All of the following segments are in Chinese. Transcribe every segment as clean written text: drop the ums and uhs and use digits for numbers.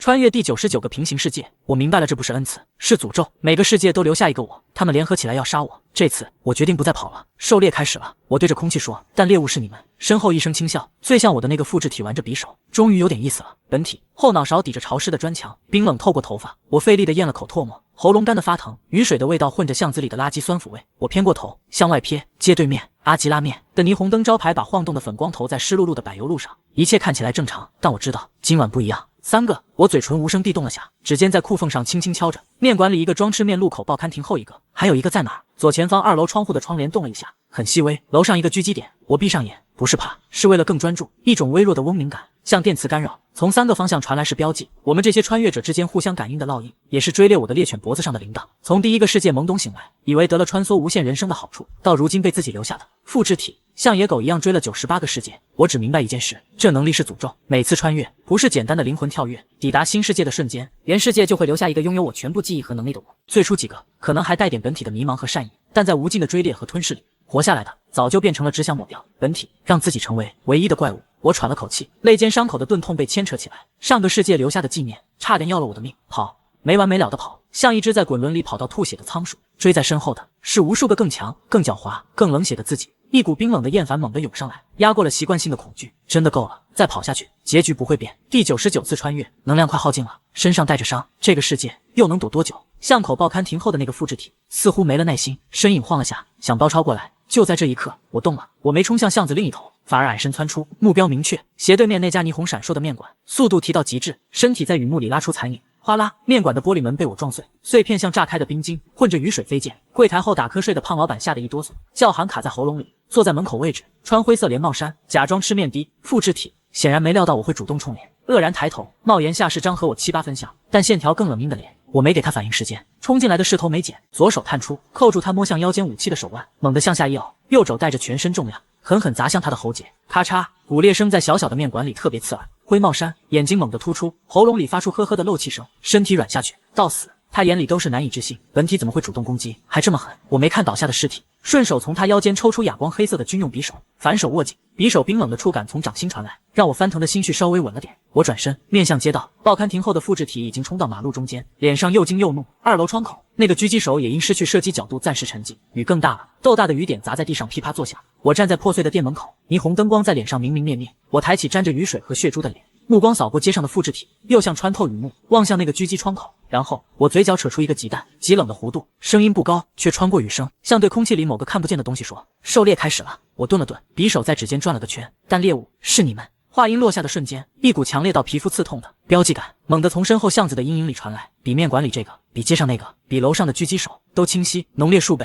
穿越第99个平行世界，我明白了，这不是恩赐，是诅咒。每个世界都留下一个我，他们联合起来要杀我。这次我决定不再跑了。狩猎开始了，我对着空气说，但猎物是你们。身后一声轻笑，最像我的那个复制体玩着匕首，终于有点意思了。本体后脑勺抵着潮湿的砖墙，冰冷透过头发，我费力地咽了口唾沫，喉咙干得发疼，雨水的味道混着巷子里的垃圾酸腐味。我偏过头向外瞥，街对面阿吉拉面的霓虹灯招牌把晃动的粉光投在湿漉漉的柏油路上，一切看起来正常，但我知道今晚不一样。3个，我嘴唇无声地动了下，指尖在裤缝上轻轻敲着。面馆里一个装吃面路口报刊亭后一个，还有一个在哪儿？左前方2楼窗户的窗帘动了一下，很细微。楼上一个狙击点，我闭上眼，不是怕，是为了更专注，一种微弱的嗡鸣感，像电磁干扰，从3个方向传来是标记，我们这些穿越者之间互相感应的烙印，也是追猎我的猎犬脖子上的铃铛。从第一个世界懵懂醒来，以为得了穿梭无限人生的好处，到如今被自己留下的复制体。像野狗一样追了98个世界，我只明白一件事，这能力是诅咒。每次穿越不是简单的灵魂跳跃，抵达新世界的瞬间，原世界就会留下一个拥有我全部记忆和能力的我。最初几个可能还带点本体的迷茫和善意，但在无尽的追猎和吞噬里，活下来的早就变成了只想抹掉本体，让自己成为唯一的怪物。我喘了口气，肋间伤口的钝痛被牵扯起来，上个世界留下的纪念差点要了我的命。跑，没完没了的跑，像一只在滚轮里跑到吐血的仓鼠。追在身后的是无数个更强、更狡猾、更冷血的自己。一股冰冷的厌烦猛地涌上来，压过了习惯性的恐惧。真的够了，再跑下去，结局不会变。第99次穿越，能量快耗尽了，身上带着伤，这个世界又能躲多久？巷口报刊亭后的那个复制体似乎没了耐心，身影晃了下，想包抄过来。就在这一刻，我动了，我没冲向巷子另一头，反而矮身窜出，目标明确，斜对面那家霓虹闪烁的面馆，速度提到极致，身体在雨幕里拉出残影。哗啦！面馆的玻璃门被我撞碎，碎片像炸开的冰晶，混着雨水飞溅。柜台后打瞌睡的胖老板吓得一哆嗦，叫喊卡在喉咙里。坐在门口位置，穿灰色连帽衫，假装吃面的复制体，显然没料到我会主动冲脸，愕然抬头，帽檐下是张和我7、8分像，但线条更冷硬的脸。我没给他反应时间，冲进来的势头没减，左手探出，扣住他摸向腰间武器的手腕，猛地向下一咬，右肘带着全身重量，狠狠砸向他的喉结。咔嚓，骨裂声在小小的面馆里特别刺耳。灰帽衫，眼睛猛地突出，喉咙里发出呵呵的漏气声，身体软下去，到死。他眼里都是难以置信，本体怎么会主动攻击，还这么狠？我没看倒下的尸体，顺手从他腰间抽出哑光黑色的军用匕首，反手握紧，匕首冰冷的触感从掌心传来，让我翻腾的心绪稍微稳了点。我转身面向街道，报刊亭后的复制体已经冲到马路中间，脸上又惊又怒。2楼窗口那个狙击手也因失去射击角度暂时沉寂，雨更大了，豆大的雨点砸在地上噼啪作响。我站在破碎的店门口，霓虹灯光在脸上明明灭灭，我抬起沾着雨水和血珠的脸，目光扫过街上的复制体，又像穿透雨幕望向那个狙击窗口，然后我嘴角扯出一个极淡极冷的弧度，声音不高，却穿过雨声，像对空气里某个看不见的东西说：狩猎开始了。我顿了顿，匕首在指尖转了个圈，但猎物是你们。话音落下的瞬间，一股强烈到皮肤刺痛的标记感猛地从身后巷子的阴影里传来，比面馆里这个，比街上那个，比楼上的狙击手都清晰浓烈数倍。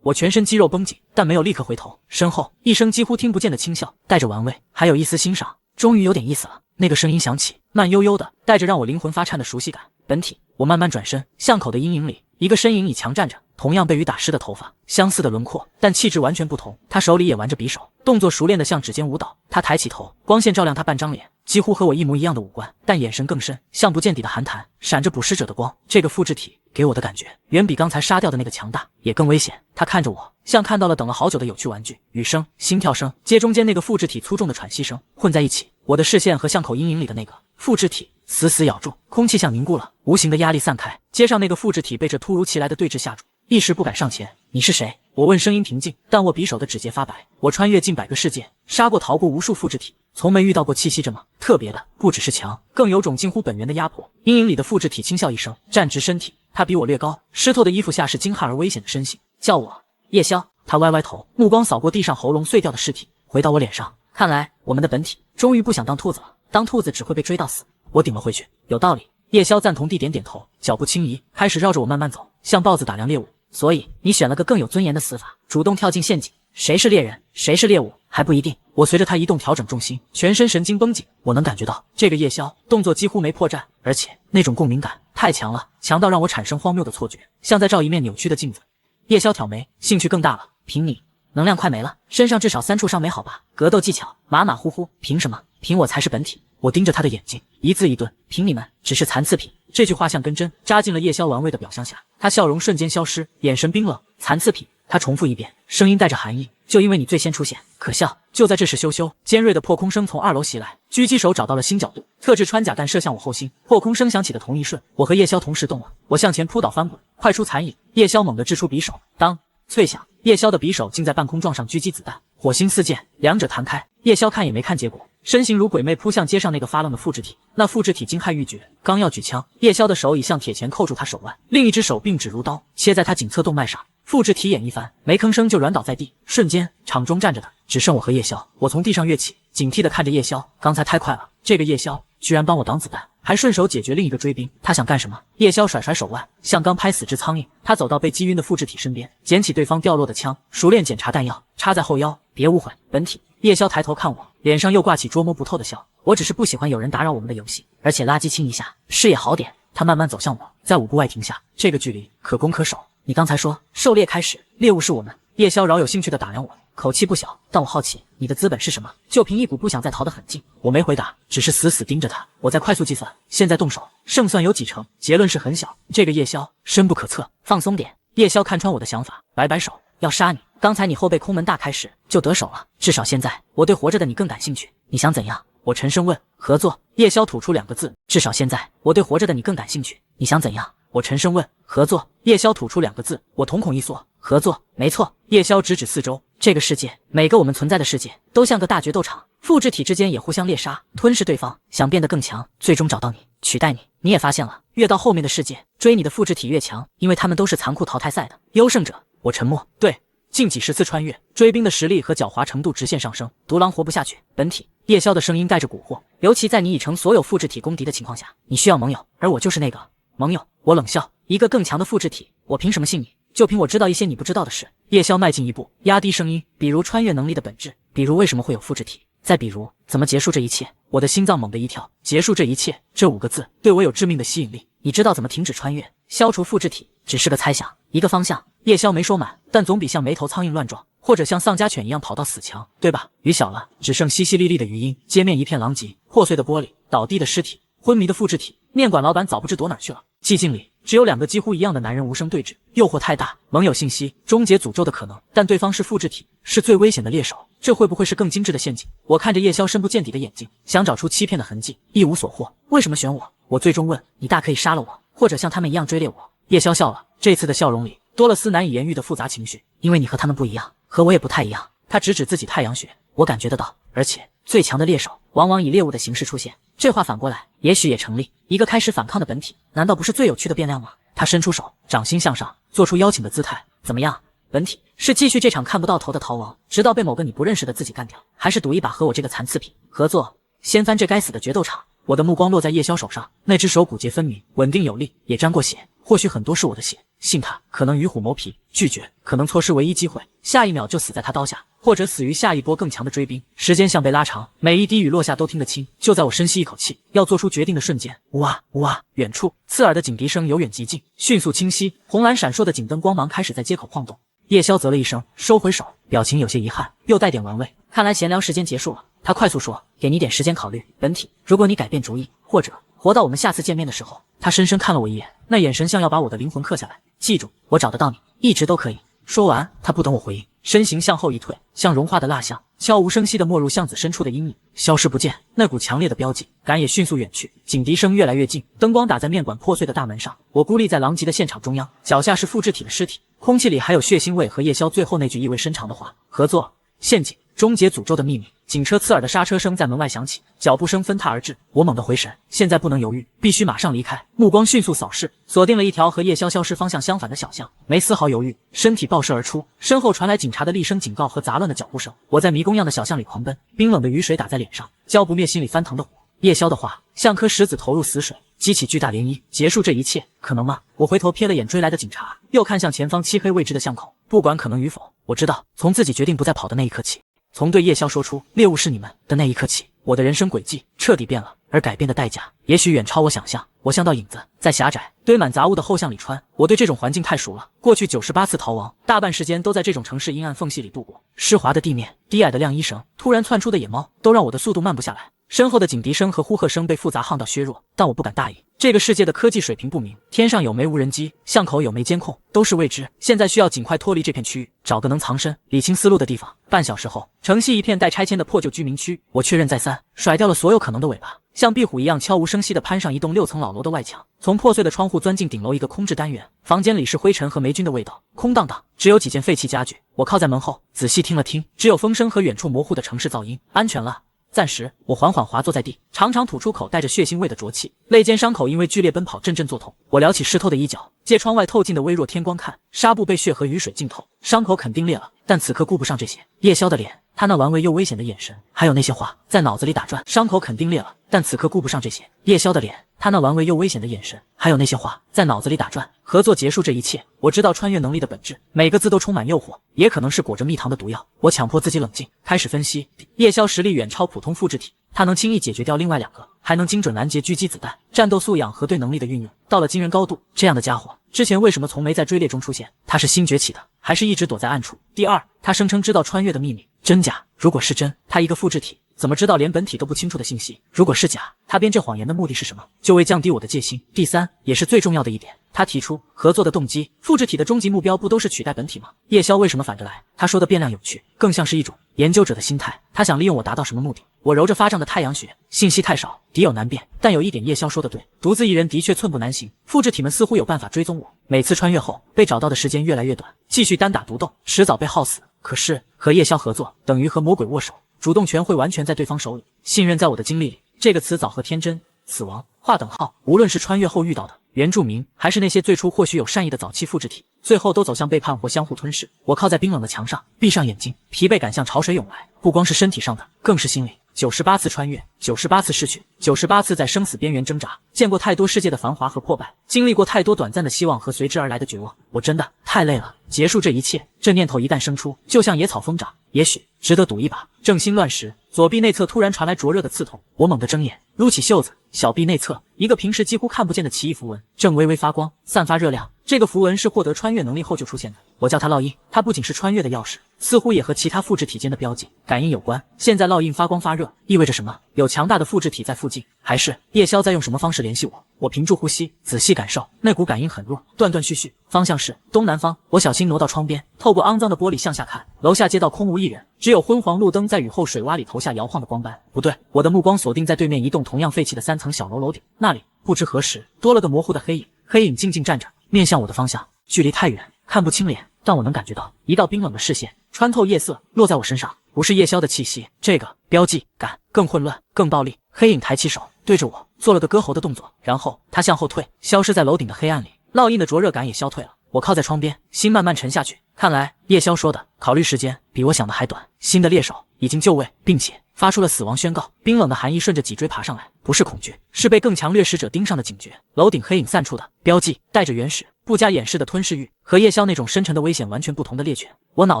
我全身肌肉绷紧，但没有立刻回头，身后一声几乎听不见的轻笑，带着玩味，还有一丝欣赏。终于有点意思了。那个声音响起，慢悠悠的，带着让我灵魂发颤的熟悉感。本体，我慢慢转身，巷口的阴影里，一个身影倚墙站着，同样被雨打湿的头发，相似的轮廓，但气质完全不同。他手里也玩着匕首，动作熟练的像指尖舞蹈。他抬起头，光线照亮他半张脸，几乎和我一模一样的五官，但眼神更深，像不见底的寒潭，闪着捕食者的光。这个复制体给我的感觉远比刚才杀掉的那个强大，也更危险。他看着我，像看到了等了好久的有趣玩具。雨声、心跳声，街中间那个复制体粗重的喘息声混在一起，我的视线和巷口阴影里的那个复制体死死咬住，空气像凝固了，无形的压力散开。街上那个复制体被这突如其来的对峙吓住，一时不敢上前。你是谁？我问，声音平静，但握匕首的指节发白。我穿越近100个世界，杀过逃过无数复制体，从没遇到过气息这么特别的，不只是强，更有种近乎本源的压迫。阴影里的复制体轻笑一声，站直身体。他比我略高，湿透的衣服下是惊骇而危险的身形。叫我夜宵。他歪歪头，目光扫过地上喉咙碎掉的尸体，回到我脸上。看来我们的本体终于不想当兔子了，当兔子只会被追到死。我顶了回去，有道理。夜宵赞同地点点头，脚步轻移，开始绕着我慢慢走，像豹子打量猎物。所以你选了个更有尊严的死法，主动跳进陷阱。谁是猎人，谁是猎物还不一定。我随着他移动调整重心，全身神经绷紧。我能感觉到这个夜宵动作几乎没破绽，而且那种共鸣感太强了，强到让我产生荒谬的错觉，像在照一面扭曲的镜子。夜宵挑眉，兴趣更大了。凭你能量快没了，身上至少3处伤没好吧？格斗技巧马马虎虎，凭什么？凭我才是本体。我盯着他的眼睛，一字一顿，凭你们只是残次品。这句话像根针扎进了夜宵玩味的表象下，他笑容瞬间消失，眼神冰冷。残次品，他重复一遍，声音带着寒意。就因为你最先出现，可笑！就在这时，咻，尖锐的破空声从2楼袭来，狙击手找到了新角度，特制穿甲弹射向我后心。破空声响起的同一瞬，我和叶宵同时动了，我向前扑倒翻滚，快出残影。叶宵猛地掷出匕首，当脆响，叶宵的匕首竟在半空撞上狙击子弹，火星四溅，两者弹开。叶宵看也没看结果，身形如鬼魅扑向街上那个发愣的复制体。那复制体惊骇欲绝，刚要举枪，叶宵的手已向铁钳扣住他手腕，另一只手并指如刀切在他颈侧动脉上。复制体眼一翻，没吭声就软倒在地。瞬间，场中站着的只剩我和叶宵。我从地上跃起，警惕地看着叶宵。刚才太快了，这个叶宵居然帮我挡子弹，还顺手解决另一个追兵。他想干什么？叶宵甩手腕，像刚拍死只苍蝇。他走到被击晕的复制体身边，捡起对方掉落的枪，熟练检查弹药，插在后腰。别误会，本体。叶宵抬头看我，脸上又挂起捉摸不透的笑。我只是不喜欢有人打扰我们的游戏，而且垃圾清一下，视野好点。他慢慢走向我，在5步外停下，这个距离可攻可守。你刚才说狩猎开始，猎物是我们。叶宵饶有兴趣地打量我，口气不小，但我好奇你的资本是什么？就凭一股不想再逃得很近。我没回答，只是死死盯着他。我在快速计算，现在动手胜算有几成？结论是很小。这个叶宵深不可测，放松点。叶宵看穿我的想法，摆摆手，要杀你。刚才你后背空门大开时就得手了，至少现在我对活着的你更感兴趣。你想怎样？我沉声问。合作。叶宵吐出2个字。至少现在我对活着的你更感兴趣。你想怎样？我沉声问。合作。叶宵吐出2个字。我瞳孔一缩。合作。没错。叶宵指指四周，这个世界，每个我们存在的世界，都像个大决斗场，复制体之间也互相猎杀，吞噬对方，想变得更强，最终找到你，取代你。你也发现了，越到后面的世界，追你的复制体越强，因为他们都是残酷淘汰赛的优胜者。我沉默。对，近几10次穿越，追兵的实力和狡猾程度直线上升，独狼活不下去。本体。叶宵的声音带着蛊惑，尤其在你已成所有复制体公敌的情况下，你需要盟友，而我就是那个盟友。我冷笑，一个更强的复制体，我凭什么信你？就凭我知道一些你不知道的事。叶宵迈进一步，压低声音，比如穿越能力的本质，比如为什么会有复制体，再比如怎么结束这一切。我的心脏猛地一跳，结束这一切，这5个字对我有致命的吸引力。你知道怎么停止穿越，消除复制体？只是个猜想，一个方向。叶宵没说满，但总比像没头苍蝇乱撞，或者像丧家犬一样跑到死强，对吧？雨小了，只剩淅淅沥沥的余音，街面一片狼藉，破碎的玻璃，倒地的尸体，昏迷的复制体。面馆老板早不知躲哪去了。寂静里只有2个几乎一样的男人无声对峙，诱惑太大，盟友信息，终结诅咒的可能，但对方是复制体，是最危险的猎手，这会不会是更精致的陷阱？我看着叶宵深不见底的眼睛，想找出欺骗的痕迹，一无所获。为什么选我？我最终问。你大可以杀了我，或者像他们一样追猎我。叶宵笑了，这次的笑容里多了丝难以言喻的复杂情绪。因为你和他们不一样，和我也不太一样。他指指自己太阳穴，我感觉得到。而且最强的猎手往往以猎物的形式出现，这话反过来也许也成立。一个开始反抗的本体，难道不是最有趣的变量吗？他伸出手，掌心向上，做出邀请的姿态。怎么样，本体？是继续这场看不到头的逃亡，直到被某个你不认识的自己干掉，还是赌一把和我这个残次品合作，掀翻这该死的决斗场？我的目光落在叶宵手上，那只手骨节分明，稳定有力，也沾过血。或许很多是我的血，信他，可能与虎谋皮，拒绝，可能错失唯一机会，下一秒就死在他刀下，或者死于下一波更强的追兵。时间像被拉长，每一滴雨落下都听得清。就在我深吸一口气，要做出决定的瞬间，呜啊呜啊，远处刺耳的警笛声由远及近，迅速清晰，红蓝闪烁的警灯光芒开始在街口晃动。叶宵啧了一声，收回手，表情有些遗憾，又带点玩味。看来闲聊时间结束了。他快速说，给你点时间考虑，本体，如果你改变主意，或者活到我们下次见面的时候。他深深看了我一眼，那眼神像要把我的灵魂刻下来。记住，我找得到你，一直都可以。说完，他不等我回应，身形向后一退，像融化的蜡像，悄无声息地没入巷子深处的阴影，消失不见。那股强烈的标记感也迅速远去，警笛声越来越近，灯光打在面馆破碎的大门上。我孤立在狼藉的现场中央，脚下是复制体的尸体，空气里还有血腥味和叶宵最后那句意味深长的话：合作，陷阱，终结诅咒的秘密。警车刺耳的刹车声在门外响起，脚步声纷沓而至。我猛地回神，现在不能犹豫，必须马上离开。目光迅速扫视，锁定了一条和叶宵消失方向相反的小巷，没丝毫犹豫，身体爆射而出。身后传来警察的厉声警告和杂乱的脚步声。我在迷宫样的小巷里狂奔，冰冷的雨水打在脸上，浇不灭心里翻腾的火。叶宵的话像颗石子投入死水，激起巨大涟漪，结束这一切，可能吗？我回头瞥了眼追来的警察，又看向前方漆黑未知的巷口。不管可能与否，我知道，从自己决定不再跑的那一刻起，从对叶宵说出猎物是你们的那一刻起，我的人生轨迹彻底变了，而改变的代价也许远超我想象。我像道影子，在狭窄堆满杂物的后巷里穿。我对这种环境太熟了，过去98次逃亡，大半时间都在这种城市阴暗缝隙里度过。湿滑的地面，低矮的晾衣绳，突然窜出的野猫，都让我的速度慢不下来。身后的警笛声和呼喝声被复杂夯到削弱，但我不敢大意。这个世界的科技水平不明，天上有没无人机，巷口有没监控，都是未知。现在需要尽快脱离这片区域，找个能藏身、理清思路的地方。半小时后，城西一片待拆迁的破旧居民区，我确认再三，甩掉了所有可能的尾巴，像壁虎一样悄无声息地攀上一栋6层老楼的外墙，从破碎的窗户钻进顶楼一个空置单元。房间里是灰尘和霉菌的味道，空荡荡，只有几件废弃家具。我靠在门后，仔细听了听，只有风声和远处模糊的城市噪音。安全了。暂时，我缓缓滑坐在地，长长吐出口带着血腥味的浊气，肋间伤口因为剧烈奔跑阵阵作痛。我撩起湿透的衣角，借窗外透进的微弱天光看，纱布被血和雨水浸透，伤口肯定裂了，但此刻顾不上这些。叶萧的脸，他那玩味又危险的眼神，还有那些话在脑子里打转。伤口肯定裂了，但此刻顾不上这些。叶萧的脸，他那玩味又危险的眼神，还有那些话在脑子里打转。合作结束这一切，我知道穿越能力的本质，每个字都充满诱惑，也可能是裹着蜜糖的毒药。我强迫自己冷静，开始分析。叶萧实力远超普通复制体，他能轻易解决掉另外2个，还能精准拦截狙击子弹，战斗素养和对能力的运用到了惊人高度。这样的家伙之前为什么从没在追猎中出现？他是新崛起的，还是一直躲在暗处？第二，他声称知道穿越的秘密，真假？如果是真，他一个复制体怎么知道连本体都不清楚的信息？如果是假，他编这谎言的目的是什么？就为降低我的戒心。第三，也是最重要的一点，他提出合作的动机，复制体的终极目标不都是取代本体吗？叶萧为什么反着来？他说的变量有趣，更像是一种研究者的心态，他想利用我达到什么目的？我揉着发胀的太阳穴，信息太少，敌友难辨。但有一点叶萧说的对，独自一人的确寸步难行，复制体们似乎有办法追踪我。每次穿越后，被找到的时间越来越短，继续单打独斗，迟早被耗死。可是和叶萧合作，等于和魔鬼握手，主动权会完全在对方手里。信任在我的经历里，这个词早和天真、死亡划等号。无论是穿越后遇到的原住民，还是那些最初或许有善意的早期复制体，最后都走向背叛或相互吞噬。我靠在冰冷的墙上，闭上眼睛，疲惫感像潮水涌来，不光是身体上的，更是心里。98次穿越，98次逝去，98次在生死边缘挣扎，见过太多世界的繁华和破败，经历过太多短暂的希望和随之而来的绝望。我真的太累了，结束这一切。这念头一旦生出，就像野草疯长，也许值得赌一把。正心乱时，左臂内侧突然传来灼热的刺痛，我猛地睁眼，撸起袖子，小臂内侧一个平时几乎看不见的奇异符文正微微发光，散发热量。这个符文是获得穿越能力后就出现的，我叫它烙印。它不仅是穿越的钥匙，似乎也和其他复制体间的标记、感应有关。现在烙印发光发热，意味着什么？有强大的复制体在附近，还是叶萧在用什么方式联系我？我屏住呼吸，仔细感受，那股感应很弱，断断续续。方向是东南方。我小心挪到窗边，透过肮脏的玻璃向下看，楼下街道空无一人，只有昏黄路灯在雨后水洼里投下摇晃的光斑。不对，我的目光锁定在对面一栋同样废弃的3层小楼楼顶，那里不知何时多了个模糊的黑影，黑影静静站着，面向我的方向，距离太远，看不清脸，但我能感觉到一道冰冷的视线穿透夜色，落在我身上。不是叶萧的气息，这个标记感更混乱，更暴力。黑影抬起手，对着我做了个割喉的动作，然后他向后退，消失在楼顶的黑暗里。烙印的灼热感也消退了。我靠在窗边，心慢慢沉下去。看来叶萧说的考虑时间比我想的还短。新的猎手已经就位，并且发出了死亡宣告。冰冷的寒意顺着脊椎爬上来，不是恐惧，是被更强掠食者盯上的警觉。楼顶黑影散出的标记带着原始不加掩饰的吞噬欲，和叶萧那种深沉的危险完全不同的猎犬。我脑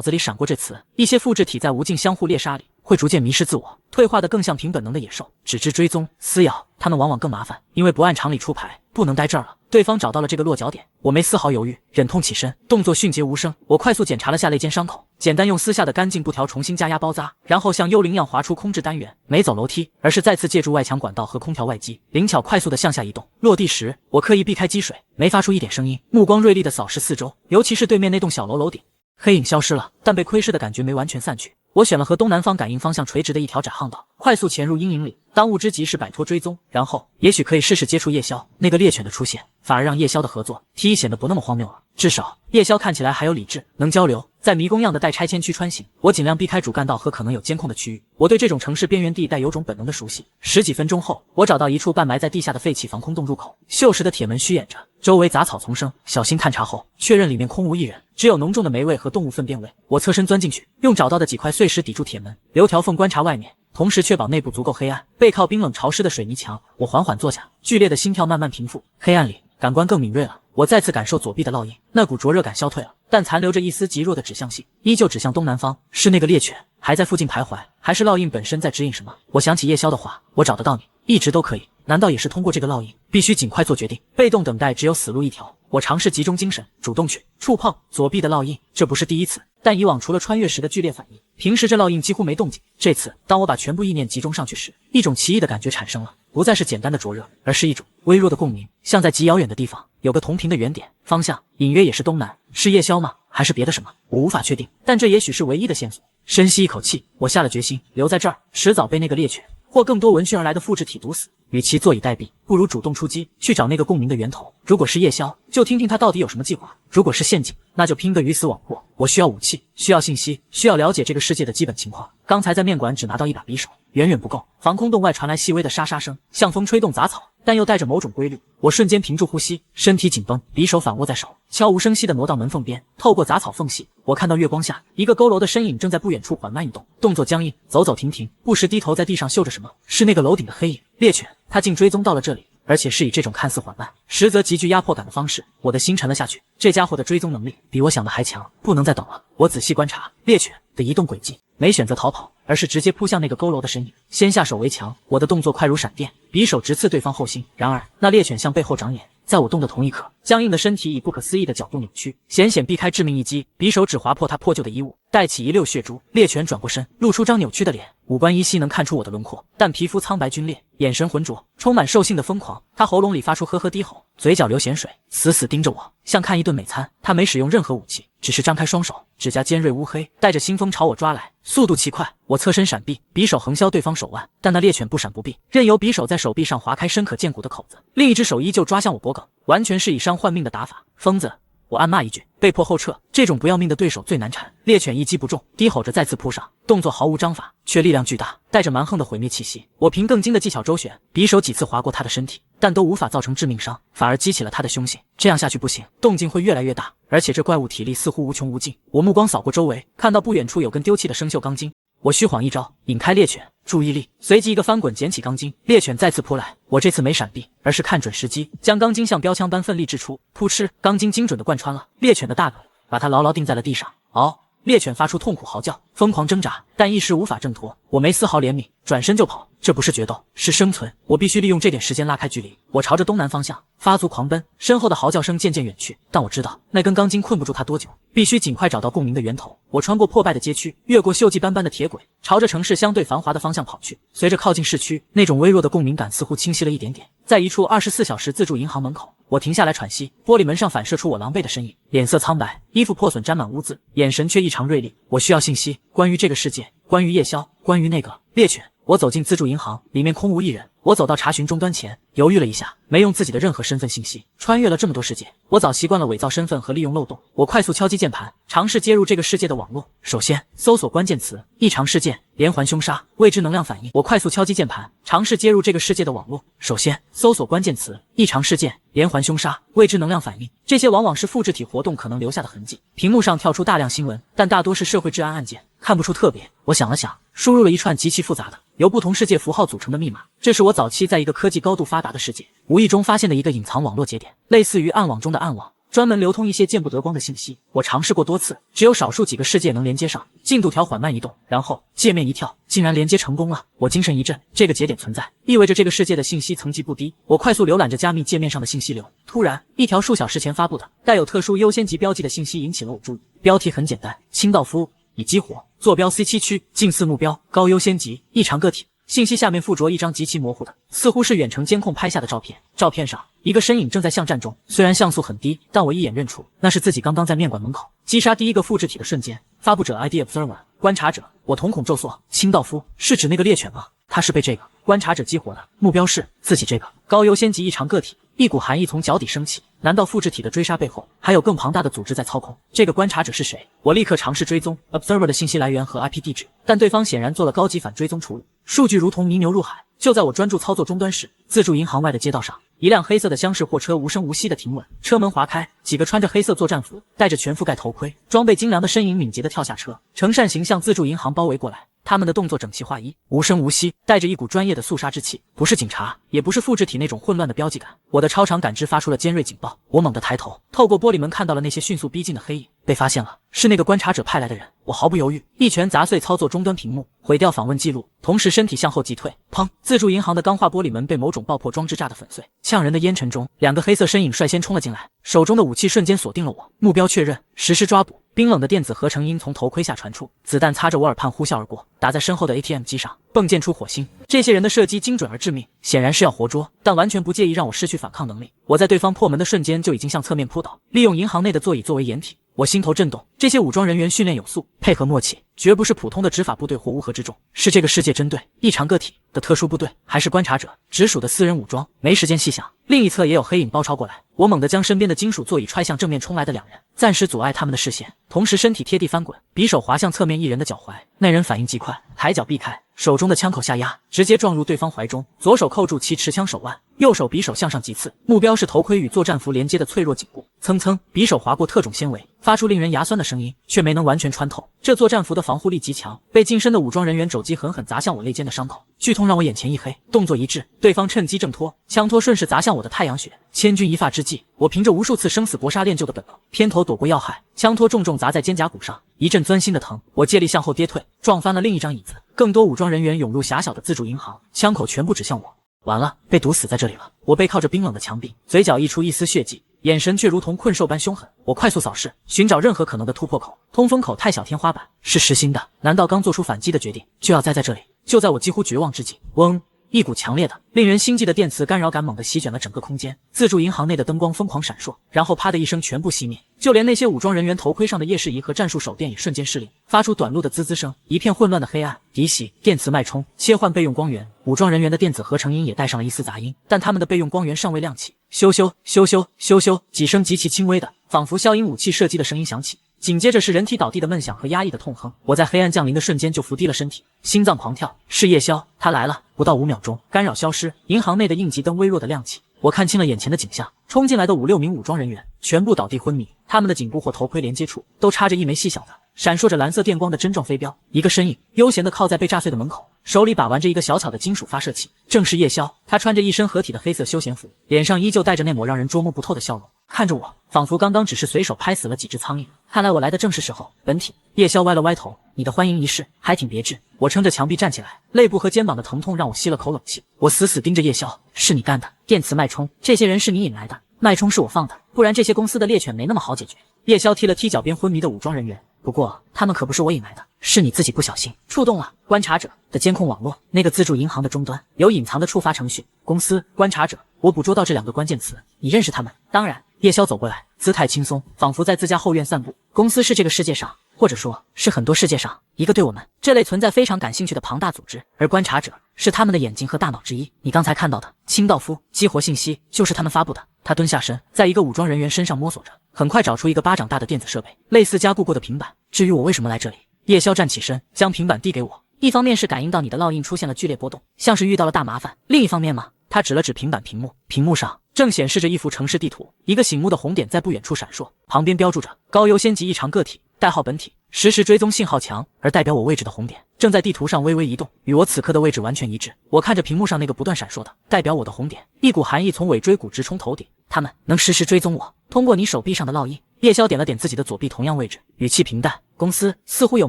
子里闪过这词，一些复制体在无尽相互猎杀里会逐渐迷失自我，退化的更像凭本能的野兽，只知追踪撕咬。他们往往更麻烦，因为不按常理出牌，不能待这儿了。对方找到了这个落脚点，我没丝毫犹豫，忍痛起身，动作迅捷无声。我快速检查了下肋间伤口，简单用撕下的干净布条重新加压包扎，然后像幽灵一样滑出空置单元，没走楼梯，而是再次借助外墙管道和空调外机，灵巧快速的向下移动。落地时，我刻意避开积水，没发出一点声音，目光锐利的扫视四周，尤其是对面那栋小楼楼顶。黑影消失了，但被窥视的感觉没完全散去。我选了和东南方感应方向垂直的一条窄巷道，快速潜入阴影里。当务之急是摆脱追踪，然后也许可以试试接触叶萧。那个猎犬的出现，反而让叶萧的合作提议显得不那么荒谬了。至少叶萧看起来还有理智，能交流。在迷宫样的待拆迁区穿行，我尽量避开主干道和可能有监控的区域。我对这种城市边缘地带有种本能的熟悉。十几分钟后，我找到一处半埋在地下的废弃防空洞入口，锈蚀的铁门虚掩着，周围杂草丛生。小心探查后，确认里面空无一人，只有浓重的霉味和动物粪便味。我侧身钻进去，用找到的几块碎石抵住铁门，留条缝观察外面，同时确保内部足够黑暗。背靠冰冷潮湿的水泥墙，我缓缓坐下，剧烈的心跳慢慢平复。黑暗里，感官更敏锐了。我再次感受左臂的烙印，那股灼热感消退了，但残留着一丝极弱的指向性，依旧指向东南方。是那个猎犬还在附近徘徊，还是烙印本身在指引什么？我想起叶萧的话，我找得到你，一直都可以。难道也是通过这个烙印？必须尽快做决定，被动等待只有死路一条。我尝试集中精神，主动去触碰左臂的烙印，这不是第一次，但以往除了穿越时的剧烈反应，平时这烙印几乎没动静。这次，当我把全部意念集中上去时，一种奇异的感觉产生了，不再是简单的灼热，而是一种微弱的共鸣，像在极遥远的地方有个同频的原点，方向隐约也是东南，是夜宵吗？还是别的什么？我无法确定，但这也许是唯一的线索。深吸一口气，我下了决心，留在这儿，迟早被那个猎犬或更多闻讯而来的复制体毒死。与其坐以待毙，不如主动出击，去找那个共鸣的源头。如果是夜宵，就听听他到底有什么计划；如果是陷阱，那就拼个鱼死网破。我需要武器，需要信息，需要了解这个世界的基本情况。刚才在面馆只拿到一把匕首，远远不够。防空洞外传来细微的沙沙声，像风吹动杂草，但又带着某种规律。我瞬间屏住呼吸，身体紧绷，匕首反握在手，悄无声息地挪到门缝边。透过杂草缝隙，我看到月光下一个佝偻的身影正在不远处缓慢移动，动作僵硬，走走停停，不时低头在地上嗅着什么。是那个楼顶的黑影，猎犬。他竟追踪到了这里，而且是以这种看似缓慢，实则极具压迫感的方式。我的心沉了下去，这家伙的追踪能力比我想的还强，不能再等了。我仔细观察猎犬的移动轨迹，没选择逃跑，而是直接扑向那个佝偻的身影，先下手为强。我的动作快如闪电，匕首直刺对方后心。然而那猎犬向背后长眼，在我动的同一刻，僵硬的身体以不可思议的角度扭曲，险险避开致命一击，匕首只划破他破旧的衣物，带起一溜血珠。猎犬转过身，露出张扭曲的脸，五官依稀能看出我的轮廓，但皮肤苍白皲裂，眼神浑浊，充满兽性的疯狂。他喉咙里发出呵呵低吼，嘴角流咸水，死死盯着我，像看一顿美餐。他没使用任何武器，只是张开双手，指甲尖锐乌黑，带着腥风朝我抓来，速度奇快。我侧身闪避，匕首横削对方手腕，但那猎犬不闪不避，任由匕首在手臂上划开深可见骨的口子，另一只手依旧抓向我脖颈，完全是以伤换命的打法。疯子！我暗骂一句，被迫后撤。这种不要命的对手最难缠。猎犬一击不中，低吼着再次扑上，动作毫无章法，却力量巨大，带着蛮横的毁灭气息。我凭更精的技巧周旋，匕首几次划过他的身体，但都无法造成致命伤，反而激起了他的凶性。这样下去不行，动静会越来越大，而且这怪物体力似乎无穷无尽。我目光扫过周围，看到不远处有根丢弃的生锈钢筋。我虚晃一招，引开猎犬注意力，随即一个翻滚捡起钢筋，猎犬再次扑来。我这次没闪避，而是看准时机，将钢筋像标枪般奋力掷出，扑哧，钢筋精准地贯穿了猎犬的大腿，把它牢牢钉在了地上。嗷！猎犬发出痛苦嚎叫，疯狂挣扎，但一时无法挣脱。我没丝毫怜悯，转身就跑。这不是决斗，是生存。我必须利用这点时间拉开距离。我朝着东南方向发足狂奔，身后的嚎叫声渐渐远去，但我知道那根钢筋困不住他多久，必须尽快找到共鸣的源头。我穿过破败的街区，越过锈迹斑斑的铁轨，朝着城市相对繁华的方向跑去。随着靠近市区，那种微弱的共鸣感似乎清晰了一点点。在一处24小时自助银行门口，我停下来喘息，玻璃门上反射出我狼狈的身影，脸色苍白，衣服破损沾满污渍，眼神却异常锐利。我需要信息，关于这个世界，关于夜宵，关于那个猎犬。我走进自助银行，里面空无一人。我走到查询终端前，犹豫了一下，没用自己的任何身份信息。穿越了这么多世界，我早习惯了伪造身份和利用漏洞。我快速敲击键盘，尝试接入这个世界的网络。首先，搜索关键词：异常事件、连环凶杀、未知能量反应。我快速敲击键盘，尝试接入这个世界的网络。首先，搜索关键词：异常事件、连环凶杀、未知能量反应。这些往往是复制体活动可能留下的痕迹。屏幕上跳出大量新闻，但大多是社会治安案件，看不出特别。我想了想，输入了一串极其复杂的由不同世界符号组成的密码。这是我早期在一个科技高度发达的世界无意中发现的一个隐藏网络节点，类似于暗网中的暗网，专门流通一些见不得光的信息。我尝试过多次，只有少数几个世界能连接上，进度条缓慢移动，然后界面一跳，竟然连接成功了。我精神一振，这个节点存在，意味着这个世界的信息层级不低。我快速浏览着加密界面上的信息流，突然，一条数小时前发布的带有特殊优先级标记的信息引起了我注意。标题很简单：清道夫已激活，坐标 C7 区，近似目标，高优先级，异常个体。信息下面附着一张极其模糊的，似乎是远程监控拍下的照片。照片上，一个身影正在巷战中，虽然像素很低，但我一眼认出那是自己刚刚在面馆门口击杀第一个复制体的瞬间。发布者 ID Observer 观察者，我瞳孔骤缩。清道夫是指那个猎犬吗？他是被这个观察者激活的，目标是自己这个高优先级异常个体。一股寒意从脚底升起，难道复制体的追杀背后还有更庞大的组织在操控？这个观察者是谁？我立刻尝试追踪 Observer 的信息来源和 IP 地址，但对方显然做了高级反追踪处理，数据如同泥牛入海。就在我专注操作终端时，自助银行外的街道上，一辆黑色的厢式货车无声无息地停稳，车门划开，几个穿着黑色作战服、戴着全覆盖头盔、装备精良的身影敏捷地跳下车，呈扇形向自助银行包围过来。他们的动作整齐划一，无声无息，带着一股专业的肃杀之气，不是警察，也不是复制体那种混乱的标记感。我的超长感知发出了尖锐警报，我猛地抬头，透过玻璃门看到了那些迅速逼近的黑影，被发现了，是那个观察者派来的人。我毫不犹豫，一拳砸碎操作终端屏幕，毁掉访问记录，同时身体向后击退。砰！自助银行的钢化玻璃门被某种爆破装置炸得粉碎。呛人的烟尘中，两个黑色身影率先冲了进来，手中的武器瞬间锁定了我，目标确认，实施抓捕。冰冷的电子合成音从头盔下传出，子弹擦着我耳畔呼啸而过，打在身后的 ATM 机上，迸溅出火星。这些人的射击精准而致命，显然是要活捉，但完全不介意让我失去反抗能力。我在对方破门的瞬间就已经向侧面扑倒，利用银行内的座椅作为掩体。我心头震动，这些武装人员训练有素，配合默契，绝不是普通的执法部队或乌合之众，是这个世界针对异常个体的特殊部队，还是观察者直属的私人武装。没时间细想，另一侧也有黑影包抄过来，我猛地将身边的金属座椅踹向正面冲来的两人，暂时阻碍他们的视线，同时身体贴地翻滚，匕首划向侧面一人的脚踝。那人反应极快，抬脚避开，手中的枪口下压，直接撞入对方怀中，左手扣住其持枪手腕，右手匕首向上击刺，目标是头盔与作战服连接的脆弱颈部。蹭蹭，匕首划过特种纤维，发出令人牙酸的声音，却没能完全穿透。这作战服的防护力极强，被近身的武装人员肘击狠狠砸向我肋间的伤口，剧痛让我眼前一黑，动作一致，对方趁机挣脱，枪托顺势砸向我的太阳穴。千钧一发之际，我凭着无数次生死搏杀练就的本能，偏头躲过要害，枪托重重砸在肩胛骨上，一阵钻心的疼，我借力向后跌退，撞翻了另一张椅子。更多武装人员涌入狭小的自助银行，枪口全部指向我。完了，被毒死在这里了。我背靠着冰冷的墙壁，嘴角溢出一丝血迹，眼神却如同困兽般凶狠。我快速扫视，寻找任何可能的突破口。通风口太小，天花板是实心的，难道刚做出反击的决定就要栽在这里？就在我几乎绝望之际，嗡！一股强烈的、令人心悸的电磁干扰感猛地席卷了整个空间，自助银行内的灯光疯狂闪烁，然后啪的一声全部熄灭，就连那些武装人员头盔上的夜视仪和战术手电也瞬间失灵，发出短路的滋滋声。一片混乱的黑暗，敌袭、电磁脉冲、切换备用光源，武装人员的电子合成音也带上了一丝杂音，但他们的备用光源尚未亮起。咻咻咻咻咻咻，几声极其轻微的，仿佛消音武器射击的声音响起。紧接着是人体倒地的闷响和压抑的痛哼，我在黑暗降临的瞬间就伏低了身体，心脏狂跳。是夜宵，他来了！不到5秒钟，干扰消失，银行内的应急灯微弱的亮起，我看清了眼前的景象，冲进来的5、6名武装人员全部倒地昏迷，他们的颈部或头盔连接处都插着一枚细小的、闪烁着蓝色电光的针状飞镖，一个身影悠闲地靠在被炸碎的门口，手里把玩着一个小巧的金属发射器，正是夜宵。他穿着一身合体的黑色休闲服，脸上依旧带着那抹让人捉摸不透的笑容，看着我，仿佛刚刚只是随手拍死了几只苍蝇。看来我来的正是时候。本体夜宵歪了歪头，你的欢迎仪式还挺别致。我撑着墙壁站起来，肋部和肩膀的疼痛让我吸了口冷气。我死死盯着夜宵，是你干的？电磁脉冲，这些人是你引来的？脉冲是我放的，不然这些公司的猎犬没那么好解决。夜宵踢了踢脚边昏迷的武装人员，不过他们可不是我引来的，是你自己不小心触动了观察者的监控网络。那个自助银行的终端有隐藏的触发程序，公司、观察者，我捕捉到这2个关键词。你认识他们？当然。夜宵走过来，姿态轻松，仿佛在自家后院散步。公司是这个世界上，或者说是很多世界上一个对我们这类存在非常感兴趣的庞大组织，而观察者是他们的眼睛和大脑之一。你刚才看到的清道夫激活信息就是他们发布的。他蹲下身，在一个武装人员身上摸索着，很快找出一个巴掌大的电子设备，类似加固过的平板。至于我为什么来这里，夜宵站起身，将平板递给我。一方面是感应到你的烙印出现了剧烈波动，像是遇到了大麻烦；另一方面嘛，他指了指平板屏幕，屏幕上正显示着一幅城市地图，一个醒目的红点在不远处闪烁，旁边标注着高优先级异常个体，代号本体，实时追踪信号强。而代表我位置的红点正在地图上微微移动，与我此刻的位置完全一致。我看着屏幕上那个不断闪烁的代表我的红点，一股寒意从尾椎骨直冲头顶。他们能实时追踪我，通过你手臂上的烙印。夜宵点了点自己的左臂同样位置，语气平淡。公司似乎有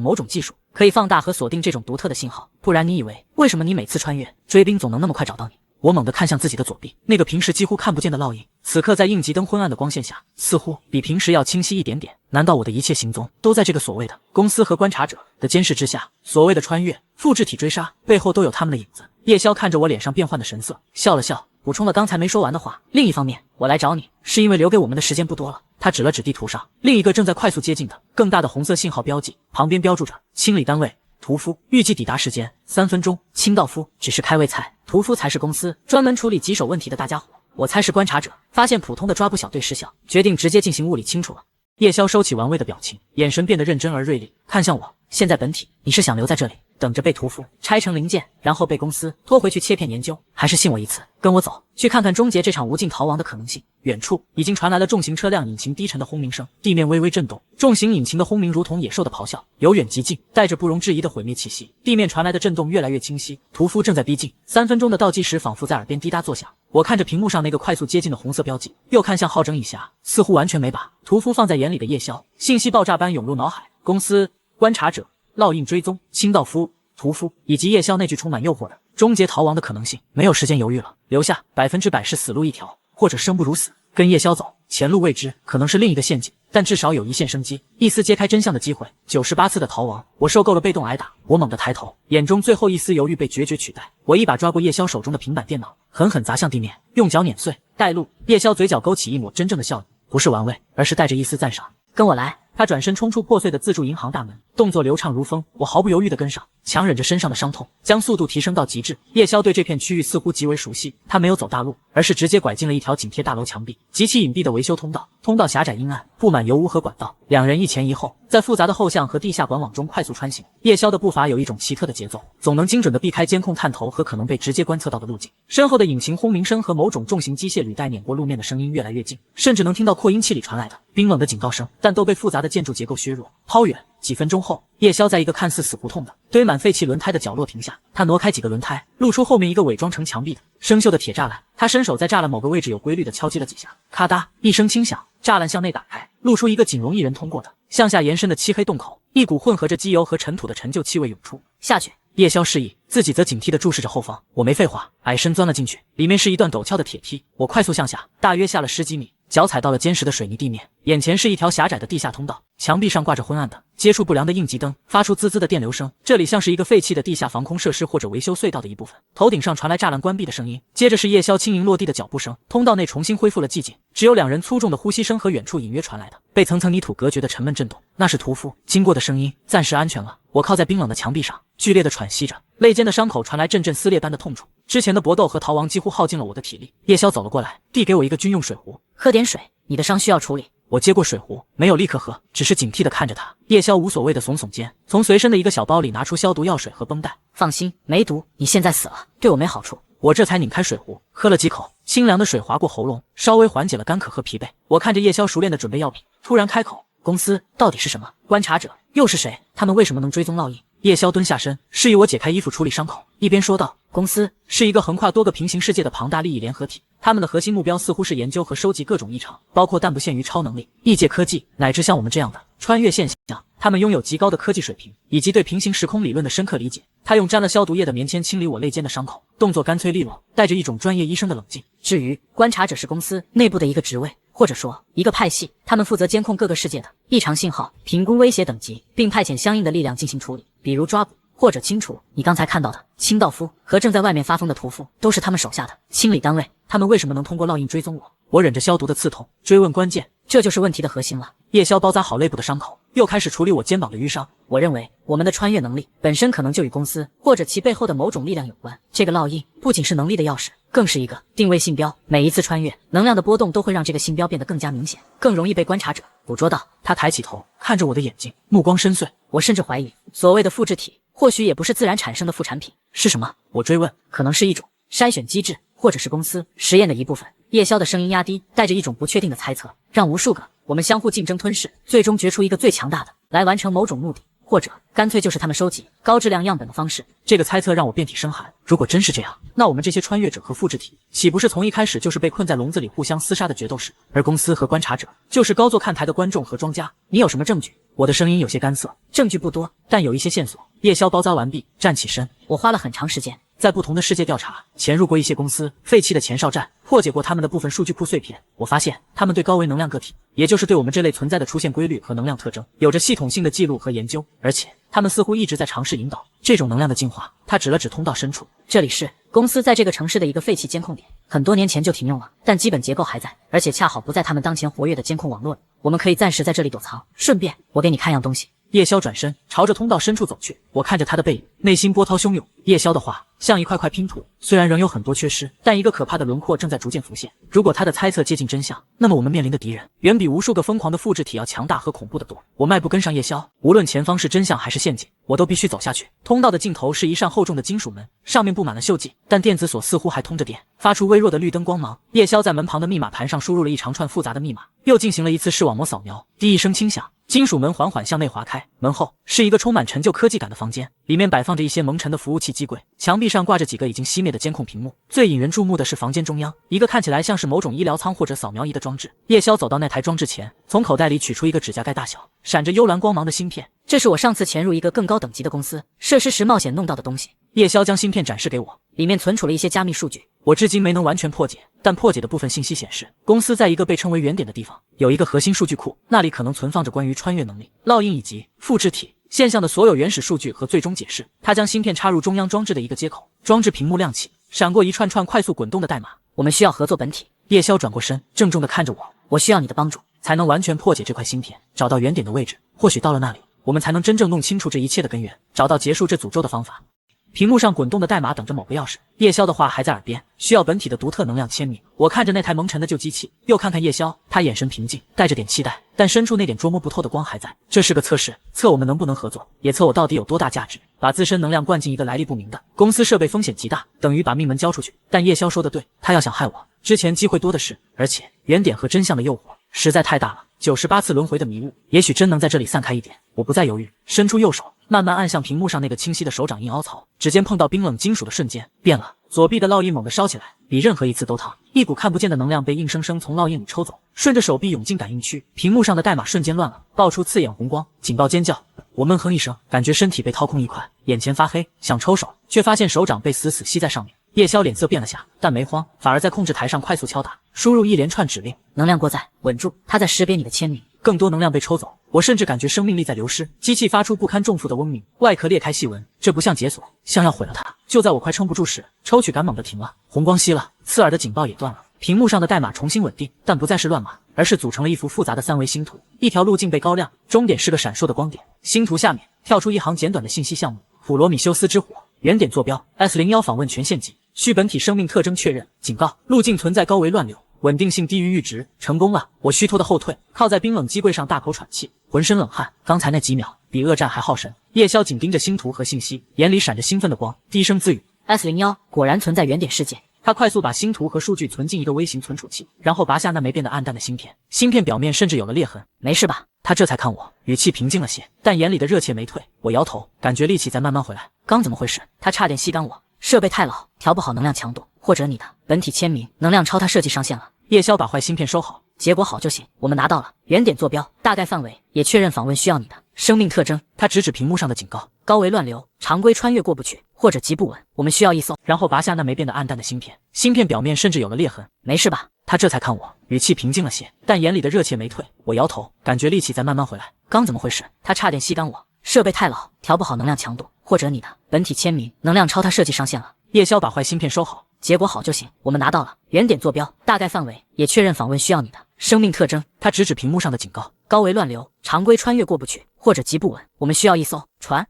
某种技术可以放大和锁定这种独特的信号，不然你以为为什么你每次穿越追兵总能那么快找到你？我猛地看向自己的左臂，那个平时几乎看不见的烙印，此刻在应急灯昏暗的光线下，似乎比平时要清晰一点点。难道我的一切行踪都在这个所谓的公司和观察者的监视之下？所谓的穿越、复制体追杀，背后都有他们的影子。夜宵看着我脸上变幻的神色，笑了笑，补充了刚才没说完的话。另一方面，我来找你是因为留给我们的时间不多了。他指了指地图上另一个正在快速接近的更大的红色信号标记，旁边标注着清理单位屠夫，预计抵达时间3分钟。清道夫只是开胃菜，屠夫才是公司专门处理棘手问题的大家伙。我猜是观察者发现普通的抓捕小队失效，决定直接进行物理清除了。夜宵收起玩味的表情，眼神变得认真而锐利，看向我。现在本体，你是想留在这里，等着被屠夫拆成零件，然后被公司拖回去切片研究。还是信我一次，跟我走，去看看终结这场无尽逃亡的可能性。远处已经传来了重型车辆引擎低沉的轰鸣声，地面微微震动，重型引擎的轰鸣如同野兽的咆哮，由远及近，带着不容置疑的毁灭气息。地面传来的震动越来越清晰，屠夫正在逼近。3分钟的倒计时仿佛在耳边滴答作响。我看着屏幕上那个快速接近的红色标记，又看向好整以暇，似乎完全没把屠夫放在眼里的夜宵，信息爆炸般涌入脑海。公司、观察者、烙印追踪、清道夫、屠夫以及夜宵那句充满诱惑的终结逃亡的可能性，没有时间犹豫了，留下100%是死路一条，或者生不如死。跟夜宵走，前路未知，可能是另一个陷阱，但至少有一线生机，一丝揭开真相的机会。98次的逃亡，我受够了被动挨打。我猛地抬头，眼中最后一丝犹豫被决绝取代。我一把抓过夜宵手中的平板电脑，狠狠砸向地面，用脚碾碎。带路。夜宵嘴角勾起一抹真正的笑意，不是玩味，而是带着一丝赞赏。跟我来。他转身冲出破碎的自助银行大门，动作流畅如风。我毫不犹豫地跟上，强忍着身上的伤痛，将速度提升到极致。夜宵对这片区域似乎极为熟悉，他没有走大路，而是直接拐进了一条紧贴大楼墙壁、极其隐蔽的维修通道。通道狭窄阴暗，布满油污和管道。两人一前一后，在复杂的后巷和地下管网中快速穿行。夜宵的步伐有一种奇特的节奏，总能精准地避开监控探头和可能被直接观测到的路径。身后的引擎轰鸣声和某种重型机械履带碾过路面的声音越来越近，甚至能听到扩音器里传来的冰冷的警告声，但都被复杂的建筑结构削弱、抛远。几分钟后，夜宵在一个看似死胡同的堆满废弃轮胎的角落停下，他挪开几个轮胎，露出后面一个伪装成墙壁的生锈的铁栅栏。他伸手在栅栏某个位置有规律地敲击了几下，咔嗒一声轻响，栅栏向内打开，露出一个仅容一人通过的向下延伸的漆黑洞口。一股混合着机油和尘土的陈旧气味涌出。下去。夜宵示意，自己则警惕地注视着后方。我没废话，矮身钻了进去，里面是一段陡峭的铁梯。我快速向下，大约下了10几米，脚踩到了坚实的水泥地面，眼前是一条狭窄的地下通道，墙壁上挂着昏暗的、接触不良的应急灯，发出滋滋的电流声。这里像是一个废弃的地下防空设施或者维修隧道的一部分。头顶上传来栅栏关闭的声音，接着是夜宵轻盈落地的脚步声。通道内重新恢复了寂静，只有两人粗重的呼吸声和远处隐约传来的被层层泥土隔绝的沉闷震动。那是屠夫经过的声音。暂时安全了，我靠在冰冷的墙壁上，剧烈的喘息着，肋间的伤口传来阵阵撕裂般的痛楚。之前的搏斗和逃亡几乎耗尽了我的体力。夜宵走了过来，递给我一个军用水壶，喝点水，你的伤需要处理。我接过水壶，没有立刻喝，只是警惕地看着他。夜宵无所谓的耸耸肩，从随身的一个小包里拿出消毒药水和绷带。放心，没毒，你现在死了，对我没好处。我这才拧开水壶，喝了几口，清凉的水划过喉咙，稍微缓解了干渴和疲惫。我看着夜宵熟练地准备药品，突然开口：公司到底是什么？观察者又是谁？他们为什么能追踪烙印？夜宵蹲下身，示意我解开衣服处理伤口，一边说道：公司是一个横跨多个平行世界的庞大利益联合体，他们的核心目标似乎是研究和收集各种异常，包括但不限于超能力、异界科技，乃至像我们这样的穿越现象。他们拥有极高的科技水平，以及对平行时空理论的深刻理解。他用沾了消毒液的棉签清理我肋间的伤口，动作干脆利落，带着一种专业医生的冷静。至于观察者是公司内部的一个职位，或者说一个派系，他们负责监控各个世界的异常信号，评估威胁等级，并派遣相应的力量进行处理，比如抓捕或者清除。你刚才看到的清道夫和正在外面发疯的屠夫，都是他们手下的清理单位。他们为什么能通过烙印追踪我？我忍着消毒的刺痛，追问关键，这就是问题的核心了。夜宵包扎好肋部的伤口，又开始处理我肩膀的淤伤。我认为我们的穿越能力本身可能就与公司或者其背后的某种力量有关。这个烙印不仅是能力的钥匙，更是一个定位信标。每一次穿越，能量的波动都会让这个信标变得更加明显，更容易被观察者捕捉到。他抬起头，看着我的眼睛，目光深邃。我甚至怀疑，所谓的复制体，或许也不是自然产生的副产品。是什么？我追问。可能是一种筛选机制，或者是公司实验的一部分。夜宵的声音压低，带着一种不确定的猜测，让无数个我们相互竞争吞噬，最终决出一个最强大的，来完成某种目的，或者干脆就是他们收集高质量样本的方式。这个猜测让我遍体生寒。如果真是这样，那我们这些穿越者和复制体，岂不是从一开始就是被困在笼子里互相厮杀的决斗士？而公司和观察者，就是高坐看台的观众和庄家。你有什么证据？我的声音有些干涩。证据不多，但有一些线索。夜宵包扎完毕，站起身。我花了很长时间，在不同的世界调查，潜入过一些公司废弃的前哨站，破解过他们的部分数据库碎片。我发现他们对高维能量个体，也就是对我们这类存在的出现规律和能量特征，有着系统性的记录和研究，而且他们似乎一直在尝试引导这种能量的进化。他指了指通道深处，这里是公司在这个城市的一个废弃监控点，很多年前就停用了，但基本结构还在，而且恰好不在他们当前活跃的监控网络里。我们可以暂时在这里躲藏，顺便我给你看样东西。叶萧转身朝着通道深处走去，我看着他的背影，内心波涛汹涌。叶萧的话像一块块拼图，虽然仍有很多缺失，但一个可怕的轮廓正在逐渐浮现。如果他的猜测接近真相，那么我们面临的敌人远比无数个疯狂的复制体要强大和恐怖得多。我迈步跟上叶萧，无论前方是真相还是陷阱，我都必须走下去。通道的尽头是一扇厚重的金属门，上面布满了锈迹，但电子锁似乎还通着电，发出微弱的绿灯光芒。叶萧在门旁的密码盘上输入了一长串复杂的密码，又进行了一次视网膜扫描。滴一声轻响，金属门缓缓向内滑开，门后是一个充满陈旧科技感的房间，里面摆放着一些蒙尘的服务器机柜，墙壁上挂着几个已经熄灭的监控屏幕。最引人注目的是房间中央一个看起来像是某种医疗舱或者扫描仪的装置。叶萧走到那台装置前，从口袋里取出一个指甲盖大小、闪着幽蓝光芒的芯片。这是我上次潜入一个更高等级的公司设施时冒险弄到的东西。叶萧将芯片展示给我，里面存储了一些加密数据，我至今没能完全破解，但破解的部分信息显示，公司在一个被称为原点的地方有一个核心数据库，那里可能存放着关于穿越能力、烙印以及复制体现象的所有原始数据和最终解释。他将芯片插入中央装置的一个接口，装置屏幕亮起，闪过一串串快速滚动的代码。我们需要合作本体。叶萧转过身，郑重地看着我，我需要你的帮助，才能完全破解这块芯片，找到原点的位置。或许到了那里，我们才能真正弄清楚这一切的根源，找到结束这诅咒的方法。屏幕上滚动的代码等着某个钥匙，叶萧的话还在耳边，需要本体的独特能量签名。我看着那台蒙尘的旧机器，又看看叶萧，他眼神平静，带着点期待，但深处那点捉摸不透的光还在。这是个测试，测我们能不能合作，也测我到底有多大价值。把自身能量灌进一个来历不明的公司设备，风险极大，等于把命门交出去。但叶萧说的对，他要想害我，之前机会多的是，而且原点和真相的诱惑实在太大了。98次轮回的迷雾，也许真能在这里散开一点。我不再犹豫，伸出右手，慢慢按向屏幕上那个清晰的手掌印凹槽。指尖碰到冰冷金属的瞬间，变了。左臂的烙印猛地烧起来，比任何一次都烫。一股看不见的能量被硬生生从烙印里抽走，顺着手臂涌进感应区。屏幕上的代码瞬间乱了，爆出刺眼红光，警报尖叫。我闷哼一声，感觉身体被掏空一块，眼前发黑，想抽手，却发现手掌被死死吸在上面。叶萧脸色变了下，但没慌，反而在控制台上快速敲打，输入一连串指令。能量过载，稳住，他在识别你的签名。更多能量被抽走，我甚至感觉生命力在流失。机器发出不堪重负的嗡鸣，外壳裂开细纹，这不像解锁，像要毁了它。就在我快撑不住时，抽取感猛地停了，红光熄了，刺耳的警报也断了。屏幕上的代码重新稳定，但不再是乱码，而是组成了一幅复杂的3维星图。一条路径被高亮，终点是个闪烁的光点。星图下面跳出一行简短的信息项目：普罗米修斯之火，原点坐标 S01访问权限级，需本体生命特征确认。警告：路径存在高维乱流，稳定性低于阈值。成功了！我虚脱的后退，靠在冰冷机柜上大口喘气，浑身冷汗。刚才那几秒比恶战还耗神。叶萧紧盯着星图和信息，眼里闪着兴奋的光，低声自语：S01果然存在原点世界。他快速把星图和数据存进一个微型存储器，然后拔下那枚变得暗淡的芯片，芯片表面甚至有了裂痕。没事吧？他这才看我，语气平静了些，但眼里的热切没退。我摇头，感觉力气在慢慢回来。刚怎么回事？他差点吸干我，设备太老，调不好能量强度，或者你的本体签名能量超他设计上限了。叶萧把坏芯片收好，结果好就行。我们拿到了原点坐标，大概范围，也确认访问需要你的生命特征。他指指屏幕上的警告：高维乱流，常规穿越过不去，或者极不稳，我们需要一艘。然后拔下那枚变得暗淡的芯片，芯片表面甚至有了裂痕。没事吧？他这才看我，语气平静了些，但眼里的热切没退。我摇头，感觉力气在慢慢回来。刚怎么回事？他差点吸干我，设备太老，调不好能量强度，或者你的本体签名能量超他设计上限了。叶萧把坏芯片收好，结果好就行。我们拿到了原点坐标，大概范围，也确认访问需要你的生命特征。他指指屏幕上的警告：高维乱流，常规穿越过不去，或者极不稳，我们需要一艘船，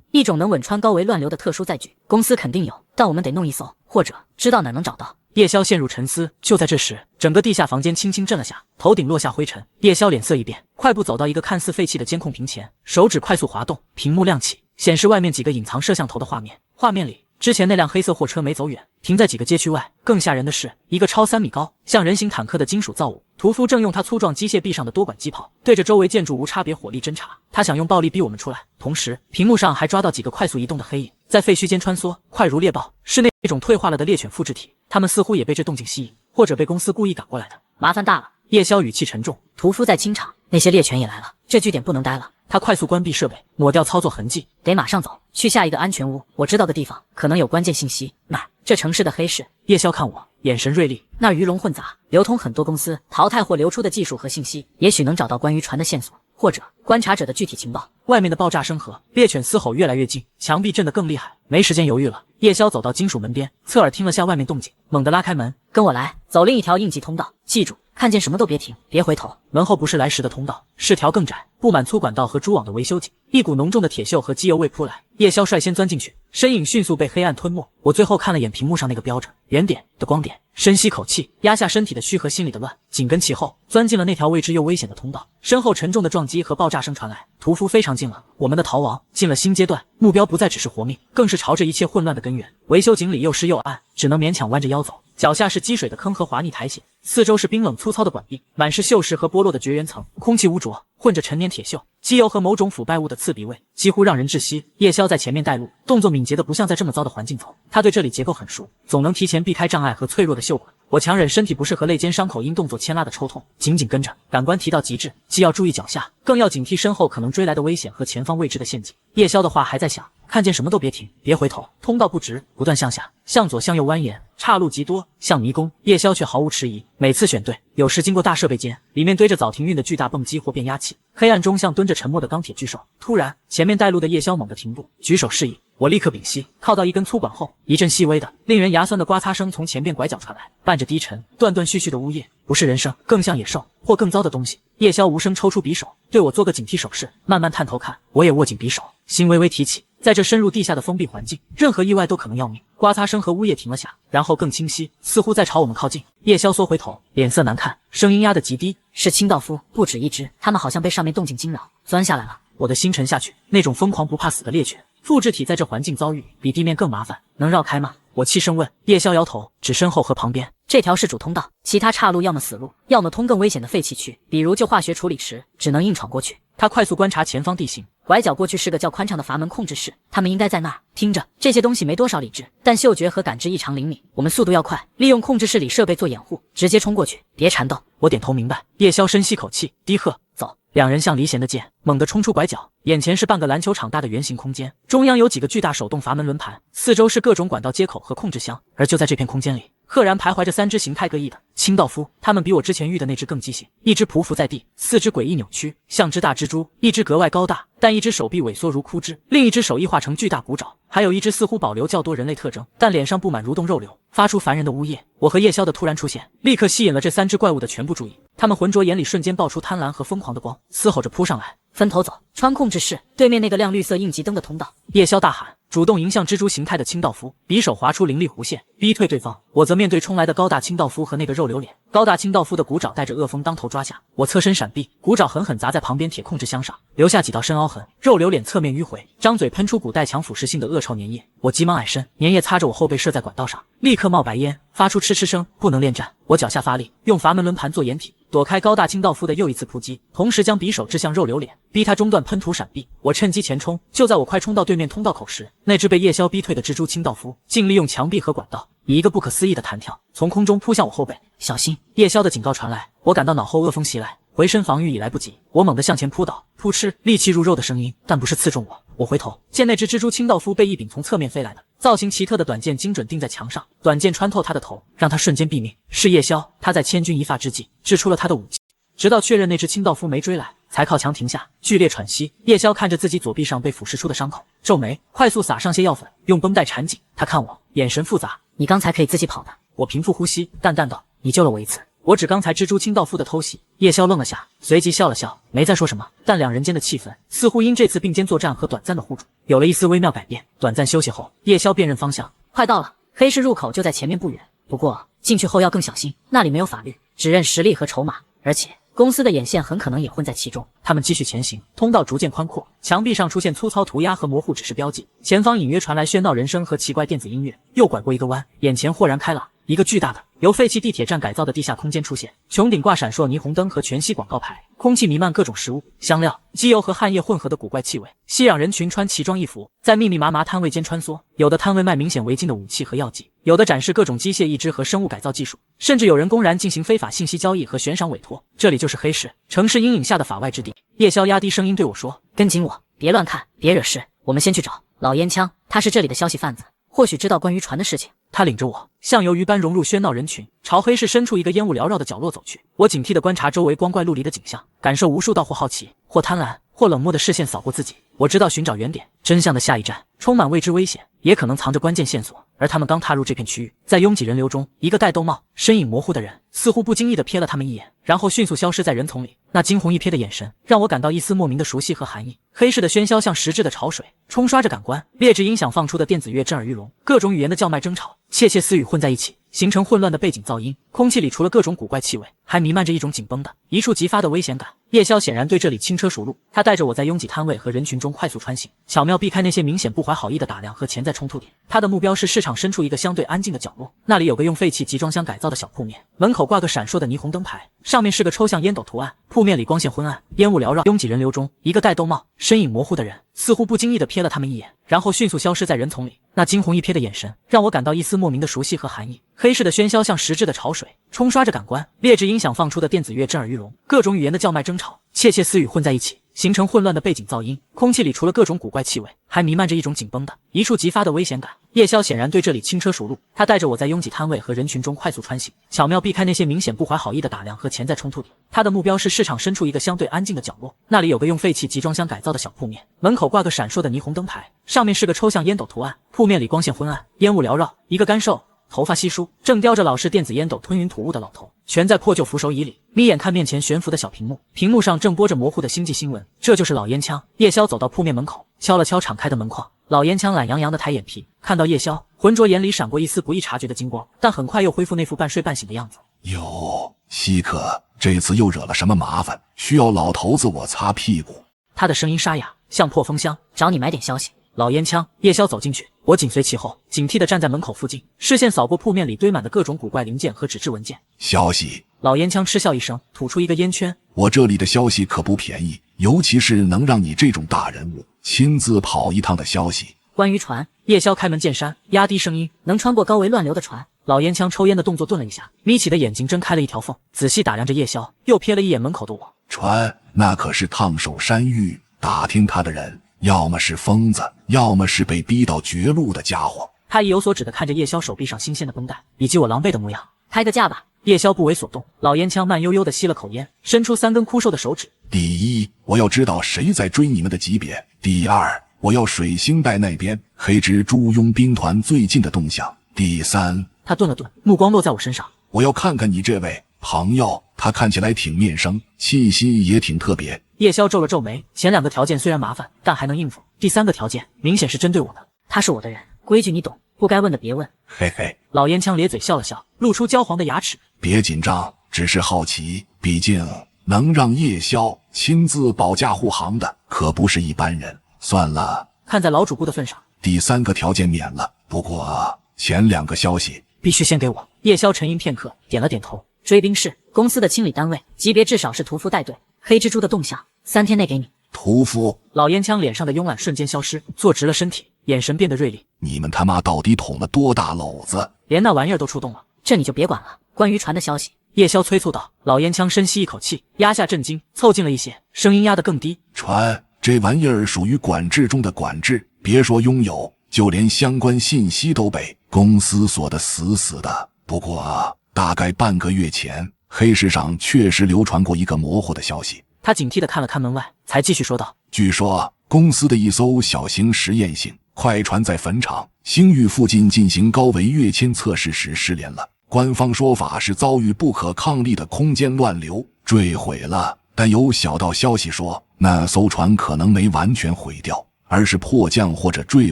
一种能稳穿高维乱流的特殊载具。公司肯定有，但我们得弄一艘，或者知道哪能找到。叶萧陷入沉思。就在这时，整个地下房间轻轻震了下，头顶落下灰尘。叶萧脸色一变，快步走到一个看似废弃的监控屏前，手指快速滑动，屏幕亮起，显示外面几个隐藏摄像头的画面。画面里，之前那辆黑色货车没走远，停在几个街区外。更吓人的是，一个超3米高、像人形坦克的金属造物，屠夫正用他粗壮机械臂上的多管机炮对着周围建筑无差别火力侦察。他想用暴力逼我们出来，同时屏幕上还抓到几个快速移动的黑影，在废墟间穿梭，快如猎豹。是那种退化了的猎犬复制体，他们似乎也被这动静吸引，或者被公司故意赶过来的。麻烦大了。叶萧语气沉重，屠夫在清场，那些猎犬也来了，这据点不能待了。他快速关闭设备，抹掉操作痕迹，得马上走，去下一个安全屋。我知道的地方可能有关键信息。哪儿？这城市的黑市。叶萧看我，眼神锐利。那儿鱼龙混杂，流通很多公司淘汰或流出的技术和信息，也许能找到关于船的线索，或者观察者的具体情报。外面的爆炸声和猎犬嘶吼越来越近，墙壁震得更厉害。没时间犹豫了，叶萧走到金属门边，侧耳听了下外面动静，猛地拉开门，跟我来，走另一条应急通道。记住，看见什么都别停，别回头。门后不是来时的通道，是条更窄、布满粗管道和蛛网的维修井。一股浓重的铁锈和机油味扑来，叶宵率先钻进去，身影迅速被黑暗吞没。我最后看了眼屏幕上那个标着圆点的光点，深吸口气，压下身体的虚和心里的乱，紧跟其后钻进了那条未知又危险的通道。身后沉重的撞击和爆炸声传来，屠夫非常近了，我们的逃亡进了新阶段，目标不再只是活命，更是朝着一切混乱的根源。维修井里又湿又暗，只能勉强弯着腰走。脚下是积水的坑和滑腻苔藓，四周是冰冷粗糙的管壁，满是锈蚀和剥落的绝缘层，空气污浊，混着陈年铁锈、机油和某种腐败物的刺鼻味，几乎让人窒息。叶宵在前面带路，动作敏捷的不像在这么糟的环境走，他对这里结构很熟，总能提前避开障碍和脆弱的锈管。我强忍身体不适和肋间伤口因动作牵拉的抽痛，紧紧跟着，感官提到极致，既要注意脚下，更要警惕身后可能追来的危险和前方未知的陷阱。叶宵的话还在想，看见什么都别停，别回头。通道不直，不断向下，向左向右蜿蜒，岔路极多，像迷宫。叶宵却毫无迟疑，每次选对。有时经过大设备间，里面堆着早停运的巨大泵机或变压器，黑暗中像蹲着沉默的钢铁巨兽。突然，前面带路的叶宵猛地停步，举手示意。我立刻屏息，靠到一根粗管后，一阵细微的、令人牙酸的刮擦声从前边拐角传来，伴着低沉、断断续续的呜咽，不是人声，更像野兽或更糟的东西。叶宵无声抽出匕首，对我做个警惕手势，慢慢探头看。我也握紧匕首，心微微提起。在这深入地下的封闭环境，任何意外都可能要命。刮擦声和呜咽停了下，然后更清晰，似乎在朝我们靠近。叶宵缩回头，脸色难看，声音压得极低：“是清道夫，不止一只，他们好像被上面动静惊扰，钻下来了。”我的心沉下去，那种疯狂不怕死的猎犬。复制体在这环境遭遇比地面更麻烦，能绕开吗？我气声问。叶宵摇头，指身后和旁边。这条是主通道，其他岔路要么死路，要么通更危险的废弃区，比如旧化学处理池，只能硬闯过去。他快速观察前方地形，拐角过去是个较宽敞的阀门控制室，他们应该在那儿。听着，这些东西没多少理智，但嗅觉和感知异常灵敏。我们速度要快，利用控制室里设备做掩护，直接冲过去，别缠斗。我点头明白。叶宵深吸口气，低喝：“走！”两人像离弦的箭，猛地冲出拐角。眼前是半个篮球场大的圆形空间，中央有几个巨大手动阀门轮盘，四周是各种管道接口和控制箱。而就在这片空间里，赫然徘徊着三只形态各异的清道夫，他们比我之前遇的那只更畸形。一只匍匐在地，四肢诡异扭曲，像只大蜘蛛；一只格外高大，但一只手臂萎缩如枯枝，另一只手异化成巨大骨爪，还有一只似乎保留较多人类特征，但脸上布满蠕动肉瘤，发出烦人的呜咽。我和叶宵的突然出现，立刻吸引了这三只怪物的全部注意。他们浑浊眼里瞬间爆出贪婪和疯狂的光，嘶吼着扑上来。分头走，穿控制室对面那个亮绿色应急灯的通道。叶宵大喊，主动迎向蜘蛛形态的清道夫，匕首划出凌厉弧线，逼退对方。我则面对冲来的高大清道夫和那个肉瘤脸。高大清道夫的骨爪带着恶风当头抓下，我侧身闪避，骨爪狠狠砸在旁边铁控制箱上，留下几道深凹痕。肉瘤脸侧面迂回，张嘴喷出股带强腐蚀性的恶臭粘液。我急忙矮身，粘液擦着我后背射在管道上，立刻冒白烟，发出嗤嗤声。不能恋战！我脚下发力，用阀门轮盘做掩体，躲开高大清道夫的又一次扑击，同时将匕首掷向肉瘤脸，逼他中断喷吐闪避。我趁机前冲，就在我快冲到对面通道口时，那只被叶宵逼退的蜘蛛清道夫竟利用墙壁和管道，以一个不可思议的弹跳，从空中扑向我后背。小心！叶宵的警告传来，我感到脑后恶风袭来，回身防御已来不及，我猛地向前扑倒，扑哧，利器入肉的声音，但不是刺中我。我回头见那只蜘蛛清道夫被一柄从侧面飞来的造型奇特的短剑精准钉在墙上，短剑穿透他的头，让他瞬间毙命。是叶宵，他在千钧一发之际掷出了他的武器，直到确认那只清道夫没追来，才靠墙停下，剧烈喘息。叶宵看着自己左臂上被腐蚀出的伤口，皱眉，快速撒上些药粉，用绷带缠紧。他看我，眼神复杂。你刚才可以自己跑的。我平复呼吸，淡淡道：“你救了我一次。”我指刚才蜘蛛清道夫的偷袭。叶宵愣了下，随即笑了笑，没再说什么。但两人间的气氛似乎因这次并肩作战和短暂的互助，有了一丝微妙改变。短暂休息后，叶宵辨认方向，快到了，黑市入口就在前面不远。不过进去后要更小心，那里没有法律，只认实力和筹码，而且公司的眼线很可能也混在其中。他们继续前行，通道逐渐宽阔，墙壁上出现粗糙涂鸦和模糊指示标记，前方隐约传来喧闹人声和奇怪电子音乐。又拐过一个弯，眼前豁然开朗，一个巨大的由废弃地铁站改造的地下空间出现，穹顶挂闪烁霓虹灯和全息广告牌，空气弥漫各种食物、香料、机油和汗液混合的古怪气味。熙攘人群穿奇装异服，在密密麻麻摊位间穿梭，有的摊位卖明显违禁的武器和药剂，有的展示各种机械义肢和生物改造技术，甚至有人公然进行非法信息交易和悬赏委托。这里就是黑市，城市阴影下的法外之地。叶宵压低声音对我说：“跟紧我，别乱看，别惹事。我们先去找老烟枪，他是这里的消息贩子，或许知道关于船的事情。”他领着我像鱿鱼般融入喧闹人群，朝黑市深处一个烟雾缭绕的角落走去。我警惕地观察周围光怪陆离的景象，感受无数道或好奇、或贪婪、或冷漠的视线扫过自己。我知道寻找原点真相的下一站充满未知危险，也可能藏着关键线索。而他们刚踏入这片区域，在拥挤人流中，一个戴兜帽、身影模糊的人似乎不经意地瞥了他们一眼，然后迅速消失在人丛里。那惊鸿一瞥的眼神，让我感到一丝莫名的熟悉和寒意。黑市的喧嚣像实质的潮水，冲刷着感官，劣质音响放出的电子乐震耳欲聋，各种语言的叫卖争吵，窃窃私语混在一起，形成混乱的背景噪音。空气里除了各种古怪气味，还弥漫着一种紧绷的、一触即发的危险感。叶宵显然对这里轻车熟路，他带着我在拥挤摊位和人群中快速穿行，巧妙避开那些明显不怀好意的打量和潜在冲突点。他的目标是市场深处一个相对安静的角落，那里有个用废弃集装箱改造的小铺面，门口挂个闪烁的霓虹灯牌，上面是个抽象烟斗图案。铺面里光线昏暗，烟雾缭绕，拥挤人流中，一个戴兜帽、身影模糊的人似乎不经意地瞥了他们一眼，然后迅速消失在人丛里。那惊鸿一瞥的眼神，让我感到一丝莫名的熟悉和寒意。黑市的喧嚣像实质的潮水，冲刷着感官，劣质音响放出的电子乐震耳欲聋，各种语言的叫卖争吵，窃窃私语混在一起，形成混乱的背景噪音。空气里除了各种古怪气味，还弥漫着一种紧绷的、一触即发的危险感。叶宵显然对这里轻车熟路，他带着我在拥挤摊位和人群中快速穿行，巧妙避开那些明显不怀好意的打量和潜在冲突点。他的目标是市场深处一个相对安静的角落，那里有个用废弃集装箱改造的小铺面，门口挂个闪烁的霓虹灯牌，上面是个抽象烟斗图案。铺面里光线昏暗，烟雾缭绕，一个干瘦、头发稀疏，正叼着老式电子烟斗吞云吐雾的老头，悬在破旧扶手椅里，眯眼看面前悬浮的小屏幕，屏幕上正播着模糊的星际新闻。这就是老烟枪。叶宵走到铺面门口，敲了敲敞开的门框。老烟枪懒洋洋的抬眼皮，看到叶宵，浑浊眼里闪过一丝不易察觉的金光，但很快又恢复那副半睡半醒的样子。哟，稀客，这次又惹了什么麻烦？需要老头子我擦屁股？他的声音沙哑，像破风箱。找你买点消息。老烟枪。叶宵走进去，我紧随其后，警惕地站在门口附近，视线扫过铺面里堆满的各种古怪零件和纸质文件。消息？老烟枪嗤笑一声，吐出一个烟圈。我这里的消息可不便宜，尤其是能让你这种大人物亲自跑一趟的消息。关于船，叶宵开门见山，压低声音，能穿过高维乱流的船。老烟枪抽烟的动作顿了一下，眯起的眼睛睁开了一条缝，仔细打量着叶宵，又瞥了一眼门口的我。船，那可是烫手山芋，打听他的人要么是疯子，要么是被逼到绝路的家伙。他意有所指地看着叶宵手臂上新鲜的绷带，以及我狼狈的模样。开个价吧。叶宵不为所动，老烟枪慢悠悠地吸了口烟，伸出3根枯瘦的手指。第一，我要知道谁在追你们的级别；第二，我要水星带那边黑之猪佣兵团最近的动向；第三，他顿了顿，目光落在我身上。我要看看你这位朋友，他看起来挺面生，气息也挺特别。叶宵皱了皱眉，前2个条件虽然麻烦，但还能应付。第3个条件明显是针对我的。他是我的人，规矩你懂，不该问的别问。嘿嘿，老烟枪咧嘴笑了笑，露出焦黄的牙齿。别紧张，只是好奇，毕竟能让叶宵亲自保驾护航的可不是一般人。算了，看在老主顾的份上，第3个条件免了，不过前2个消息必须先给我。叶宵沉吟片刻，点了点头。追兵室，公司的清理单位，级别至少是屠夫带队。黑蜘蛛的动向，3天内给你。屠夫？老烟枪脸上的慵懒瞬间消失，坐直了身体，眼神变得锐利。你们他妈到底捅了多大篓子？连那玩意儿都出动了？这你就别管了。关于船的消息，叶宵催促道。老烟枪深吸一口气，压下震惊，凑近了一些，声音压得更低。船这玩意儿属于管制中的管制，别说拥有，就连相关信息都被公司锁得死死的。不过大概半个月前，黑市上确实流传过一个模糊的消息。他警惕地看了看门外，才继续说道。据说公司的一艘小型实验性快船在坟场星域附近进行高维跃迁测试时失联了，官方说法是遭遇不可抗力的空间乱流坠毁了，但有小道消息说那艘船可能没完全毁掉，而是迫降或者坠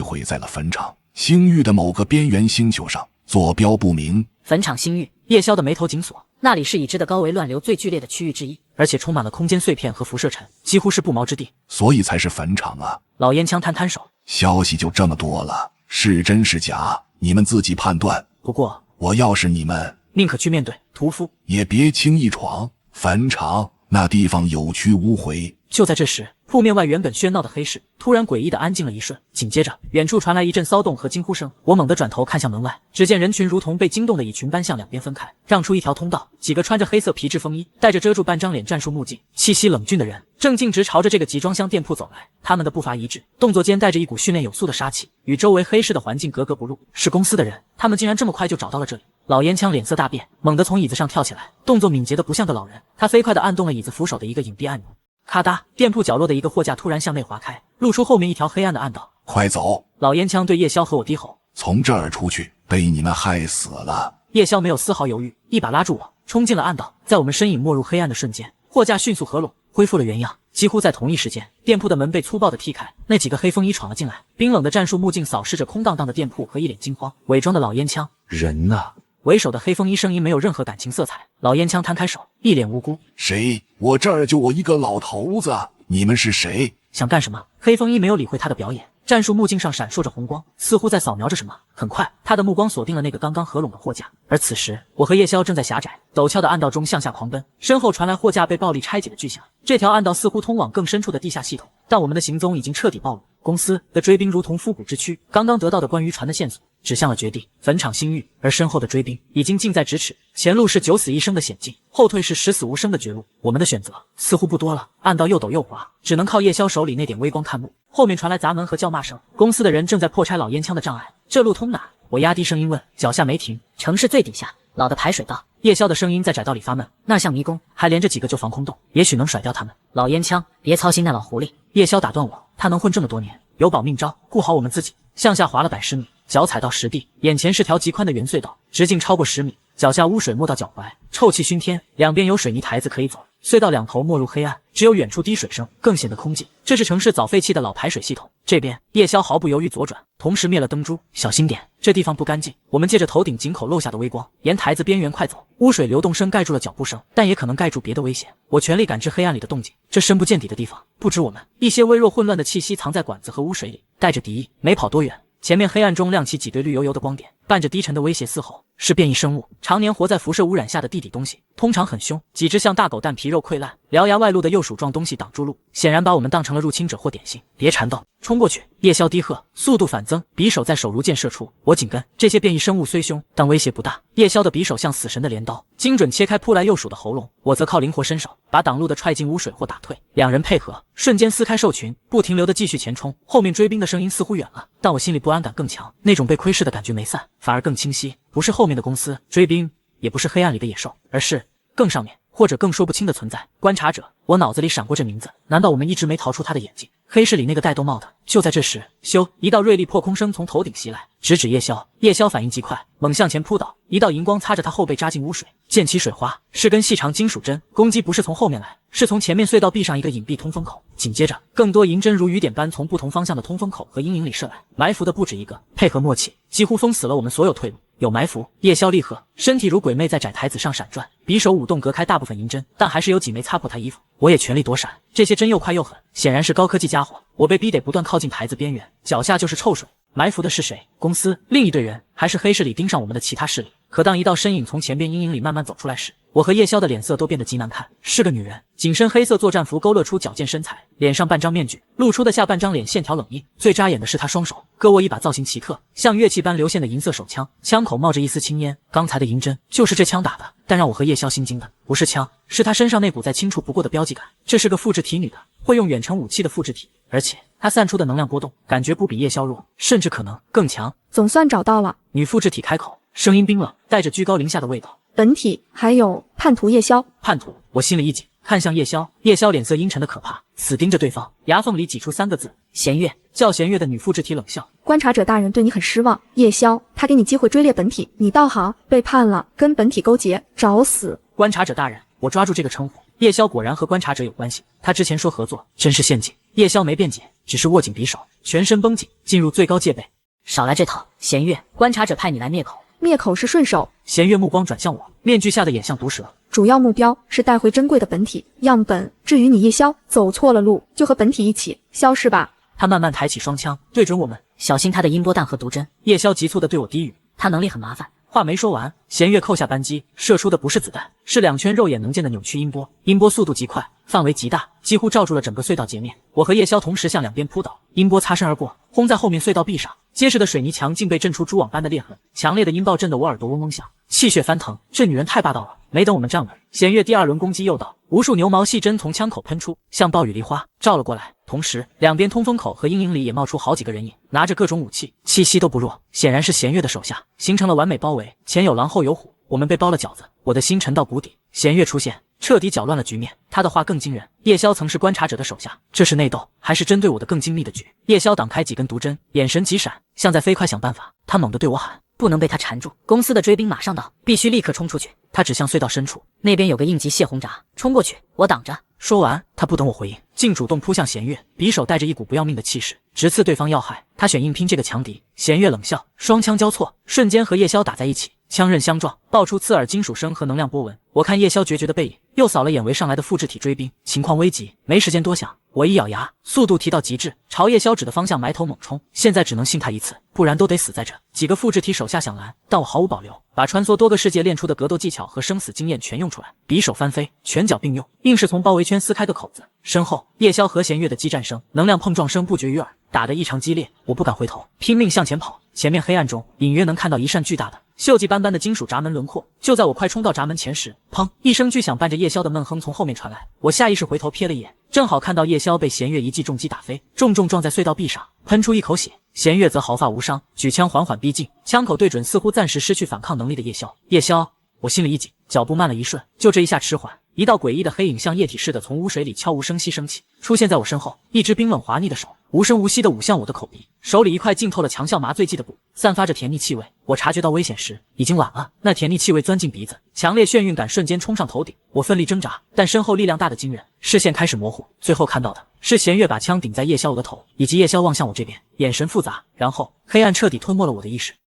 毁在了坟场星域的某个边缘星球上，坐标不明。坟场星域，叶宵的眉头紧锁。那里是已知的高维乱流最剧烈的区域之一，而且充满了空间碎片和辐射尘，几乎是不毛之地，所以才是坟场啊。老烟枪摊摊手，消息就这么多了，是真是假，你们自己判断。不过我要是你们，宁可去面对屠夫，也别轻易闯坟场，那地方有去无回。就在这时，铺面外原本喧闹的黑市突然诡异的安静了一瞬，紧接着远处传来一阵骚动和惊呼声。我猛地转头看向门外，只见人群如同被惊动的蚁群般向两边分开，让出一条通道。几个穿着黑色皮质风衣、戴着遮住半张脸战术目镜、气息冷峻的人正径直朝着这个集装箱店铺走来。他们的步伐一致，动作间带着一股训练有素的杀气，与周围黑市的环境格格不入。是公司的人，他们竟然这么快就找到了这里。老烟枪脸色大变，猛地从椅子上跳起来，动作敏捷的不像个老人。他飞快地按动了椅子扶手的一个隐蔽按钮。咔嗒，店铺角落的一个货架突然向内滑开，露出后面一条黑暗的暗道。快走！老烟枪对叶宵和我低吼，从这儿出去，被你们害死了。叶萧没有丝毫犹豫，一把拉住我，冲进了暗道。在我们身影没入黑暗的瞬间，货架迅速合拢，恢复了原样。几乎在同一时间，店铺的门被粗暴地踢开，那几个黑风衣闯了进来，冰冷的战术目镜扫视着空荡荡的店铺和一脸惊慌、伪装的老烟枪。人呢？为首的黑风衣声音没有任何感情色彩，老烟枪摊开手，一脸无辜。谁？我这儿就我一个老头子，你们是谁？想干什么？黑风衣没有理会他的表演，战术目镜上闪烁着红光，似乎在扫描着什么。很快，他的目光锁定了那个刚刚合拢的货架。而此时，我和叶萧正在狭窄陡峭的暗道中向下狂奔，身后传来货架被暴力拆解的巨响。这条暗道似乎通往更深处的地下系统，但我们的行踪已经彻底暴露。公司的追兵如同枯骨之躯，刚刚得到的关于船的线索指向了绝地，坟场新域，而身后的追兵已经近在咫尺。前路是九死一生的险境，后退是十死无生的绝路。我们的选择似乎不多了，暗道又陡又滑，只能靠叶萧手里那点微光看路。后面传来砸门和叫骂声，公司的人正在破拆老烟枪的障碍。这路通哪？我压低声音问，脚下没停。城市最底下，老的排水道。叶萧的声音在窄道里发闷，那像迷宫，还连着几个旧防空洞，也许能甩掉他们。老烟枪，别操心那老狐狸。叶萧打断我，他能混这么多年，有保命招，顾好我们自己。向下滑了110米，脚踩到实地，眼前是条极宽的圆隧道，直径超过10米，脚下污水没到脚踝，臭气熏天，两边有水泥台子可以走。隧道两头没入黑暗，只有远处滴水声，更显得空寂。这是城市早废弃的老排水系统。这边，叶萧毫不犹豫左转，同时灭了灯珠。小心点，这地方不干净。我们借着头顶井口漏下的微光，沿台子边缘快走。污水流动声盖住了脚步声，但也可能盖住别的危险。我全力感知黑暗里的动静，这深不见底的地方，不止我们。一些微弱混乱的气息藏在管子和污水里，带着敌意。没跑多远，前面黑暗中亮起几对绿油油的光点，伴着低沉的威胁嘶吼。是变异生物，常年活在辐射污染下的地底东西，通常很凶。几只像大狗蛋皮肉溃烂、獠牙外露的幼鼠状东西挡住路，显然把我们当成了入侵者或点心。别缠斗，冲过去！叶萧低喝，速度反增，匕首在手如箭射出。我紧跟。这些变异生物虽凶，但威胁不大。叶萧的匕首像死神的镰刀，精准切开扑来幼鼠的喉咙。我则靠灵活身手，把挡路的踹进污水或打退。两人配合，瞬间撕开兽群，不停留的继续前冲。后面追兵的声音似乎远了，但我心里不安感更强，那种被窥视的感觉没散，反而更清晰。不是后面的公司追兵，也不是黑暗里的野兽，而是更上面或者更说不清的存在。观察者，我脑子里闪过这名字，难道我们一直没逃出他的眼睛？黑市里那个戴兜帽的。就在这时，咻！一道锐利破空声从头顶袭来，直指叶萧。叶萧反应极快，猛向前扑倒，一道银光擦着他后背扎进污水，溅起水花，是根细长金属针。攻击不是从后面来，是从前面隧道壁上一个隐蔽通风口。紧接着，更多银针如雨点般从不同方向的通风口和阴影里射来，埋伏的不止一个，配合默契，几乎封死了我们所有退路。有埋伏，叶萧厉喝，身体如鬼魅在窄台子上闪转，匕首舞动隔开大部分银针，但还是有几枚擦破他衣服。我也全力躲闪，这些针又快又狠，显然是高科技家伙。我被逼得不断靠近台子边缘，脚下就是臭水。埋伏的是谁？公司另一队人，还是黑市里盯上我们的其他势力？可当一道身影从前边阴影里慢慢走出来时，我和叶萧的脸色都变得极难看。是个女人，紧身黑色作战服勾勒出矫健身材，脸上半张面具，露出的下半张脸线条冷硬。最扎眼的是她双手各握一把造型奇特、像乐器般流线的银色手枪，枪口冒着一丝青烟。刚才的银针就是这枪打的，但让我和叶萧心惊的不是枪，是她身上那股再清楚不过的标记感。这是个复制体女的，会用远程武器的复制体，而且她散出的能量波动感觉不比叶萧弱，甚至可能更强。总算找到了。女复制体开口，声音冰冷，带着居高临下的味道。本体还有叛徒叶萧。叛徒，我心里一紧，看向叶萧。叶萧脸色阴沉的可怕，死盯着对方，牙缝里挤出3个字：弦月。叫弦月的女复制体冷笑，观察者大人对你很失望，叶萧，他给你机会追猎本体，你倒好，背叛了，跟本体勾结，找死。观察者大人，我抓住这个称呼。叶萧果然和观察者有关系，他之前说合作，真是陷阱。叶萧没辩解，只是握紧匕首，全身绷紧，进入最高戒备。少来这套，弦月，观察者派你来灭口。灭口是顺手。弦月目光转向我，面具下的眼像毒蛇。主要目标是带回珍贵的本体样本。至于你叶萧，走错了路，就和本体一起消失吧。他慢慢抬起双枪，对准我们，小心他的音波弹和毒针。叶萧急促地对我低语，他能力很麻烦。话没说完，弦月扣下扳机，射出的不是子弹，是2圈肉眼能见的扭曲音波。音波速度极快，范围极大，几乎罩住了整个隧道截面。我和叶萧同时向两边扑倒，音波擦身而过，轰在后面隧道壁上。结实的水泥墙竟被震出蛛网般的裂痕，强烈的音爆震得我耳朵嗡嗡响，气血翻腾。这女人太霸道了！没等我们站稳，弦月第2轮攻击又到，无数牛毛细针从枪口喷出，像暴雨梨花照了过来。同时，两边通风口和阴影里也冒出好几个人影，拿着各种武器，气息都不弱，显然是弦月的手下，形成了完美包围。前有狼后有虎，我们被包了饺子，我的心沉到谷底。弦月出现，彻底搅乱了局面。他他的话更惊人，叶宵曾是观察者的手下，这是内斗还是针对我的更精密的局？叶宵挡开几根毒针，眼神急闪，像在飞快想办法。他猛地对我喊：“不能被他缠住！”公司的追兵马上到，必须立刻冲出去。他指向隧道深处，那边有个应急泄洪闸，冲过去，我挡着。说完，他不等我回应，竟主动扑向弦月，匕首带着一股不要命的气势，直刺对方要害。他选硬拼这个强敌。弦月冷笑，双枪交错，瞬间和叶宵打在一起，枪刃相撞，爆出刺耳金属声和能量波纹。我看叶宵决绝的背影，又扫了眼围上来的复制体追兵，情况危急，没时间多想。我一咬牙，速度提到极致，朝叶宵指的方向埋头猛冲。现在只能信他一次，不然都得死在这。几个复制体手下想拦，但我毫无保留，把穿梭多个世界练出的格斗技巧和生死经验全用出来，匕首翻飞，拳脚并用，硬是从包围圈撕开个口子。身后叶宵和弦月的激战声、能量碰撞声不绝于耳，打得异常激烈。我不敢回头，拼命向前跑。前面黑暗中隐约能看到一扇巨大的锈迹斑斑的金属闸门轮廓。就在我快冲到闸门前时，砰！一声巨响伴着叶宵的闷哼从后面传来。我下意识回头瞥了一眼，正好看到叶宵被弦月一记重击打飞，重重撞在隧道壁上，喷出一口血。弦月则毫发无伤，举枪缓缓逼近，枪口对准似乎暂时失去反抗能力的叶宵。叶宵，我心里一紧，脚步慢了一瞬，就这一下迟缓，一道诡异的黑影像液体似的从污水里悄无声息升起，出现在我身后。一只冰冷滑腻的手无声无息地捂向我的口鼻，手里一块浸透了强效麻醉剂的布，散发着甜腻气味。我察觉到危险时已经晚了，那甜腻气味钻进鼻子，强烈眩晕感瞬间冲上头顶。我奋力挣扎，但身后力量大得惊人，视线开始模糊，最后看到的是弦月把枪顶在叶宵额头，以及叶宵望向我这边，眼神复杂，然后黑暗彻底吞没了我的意识。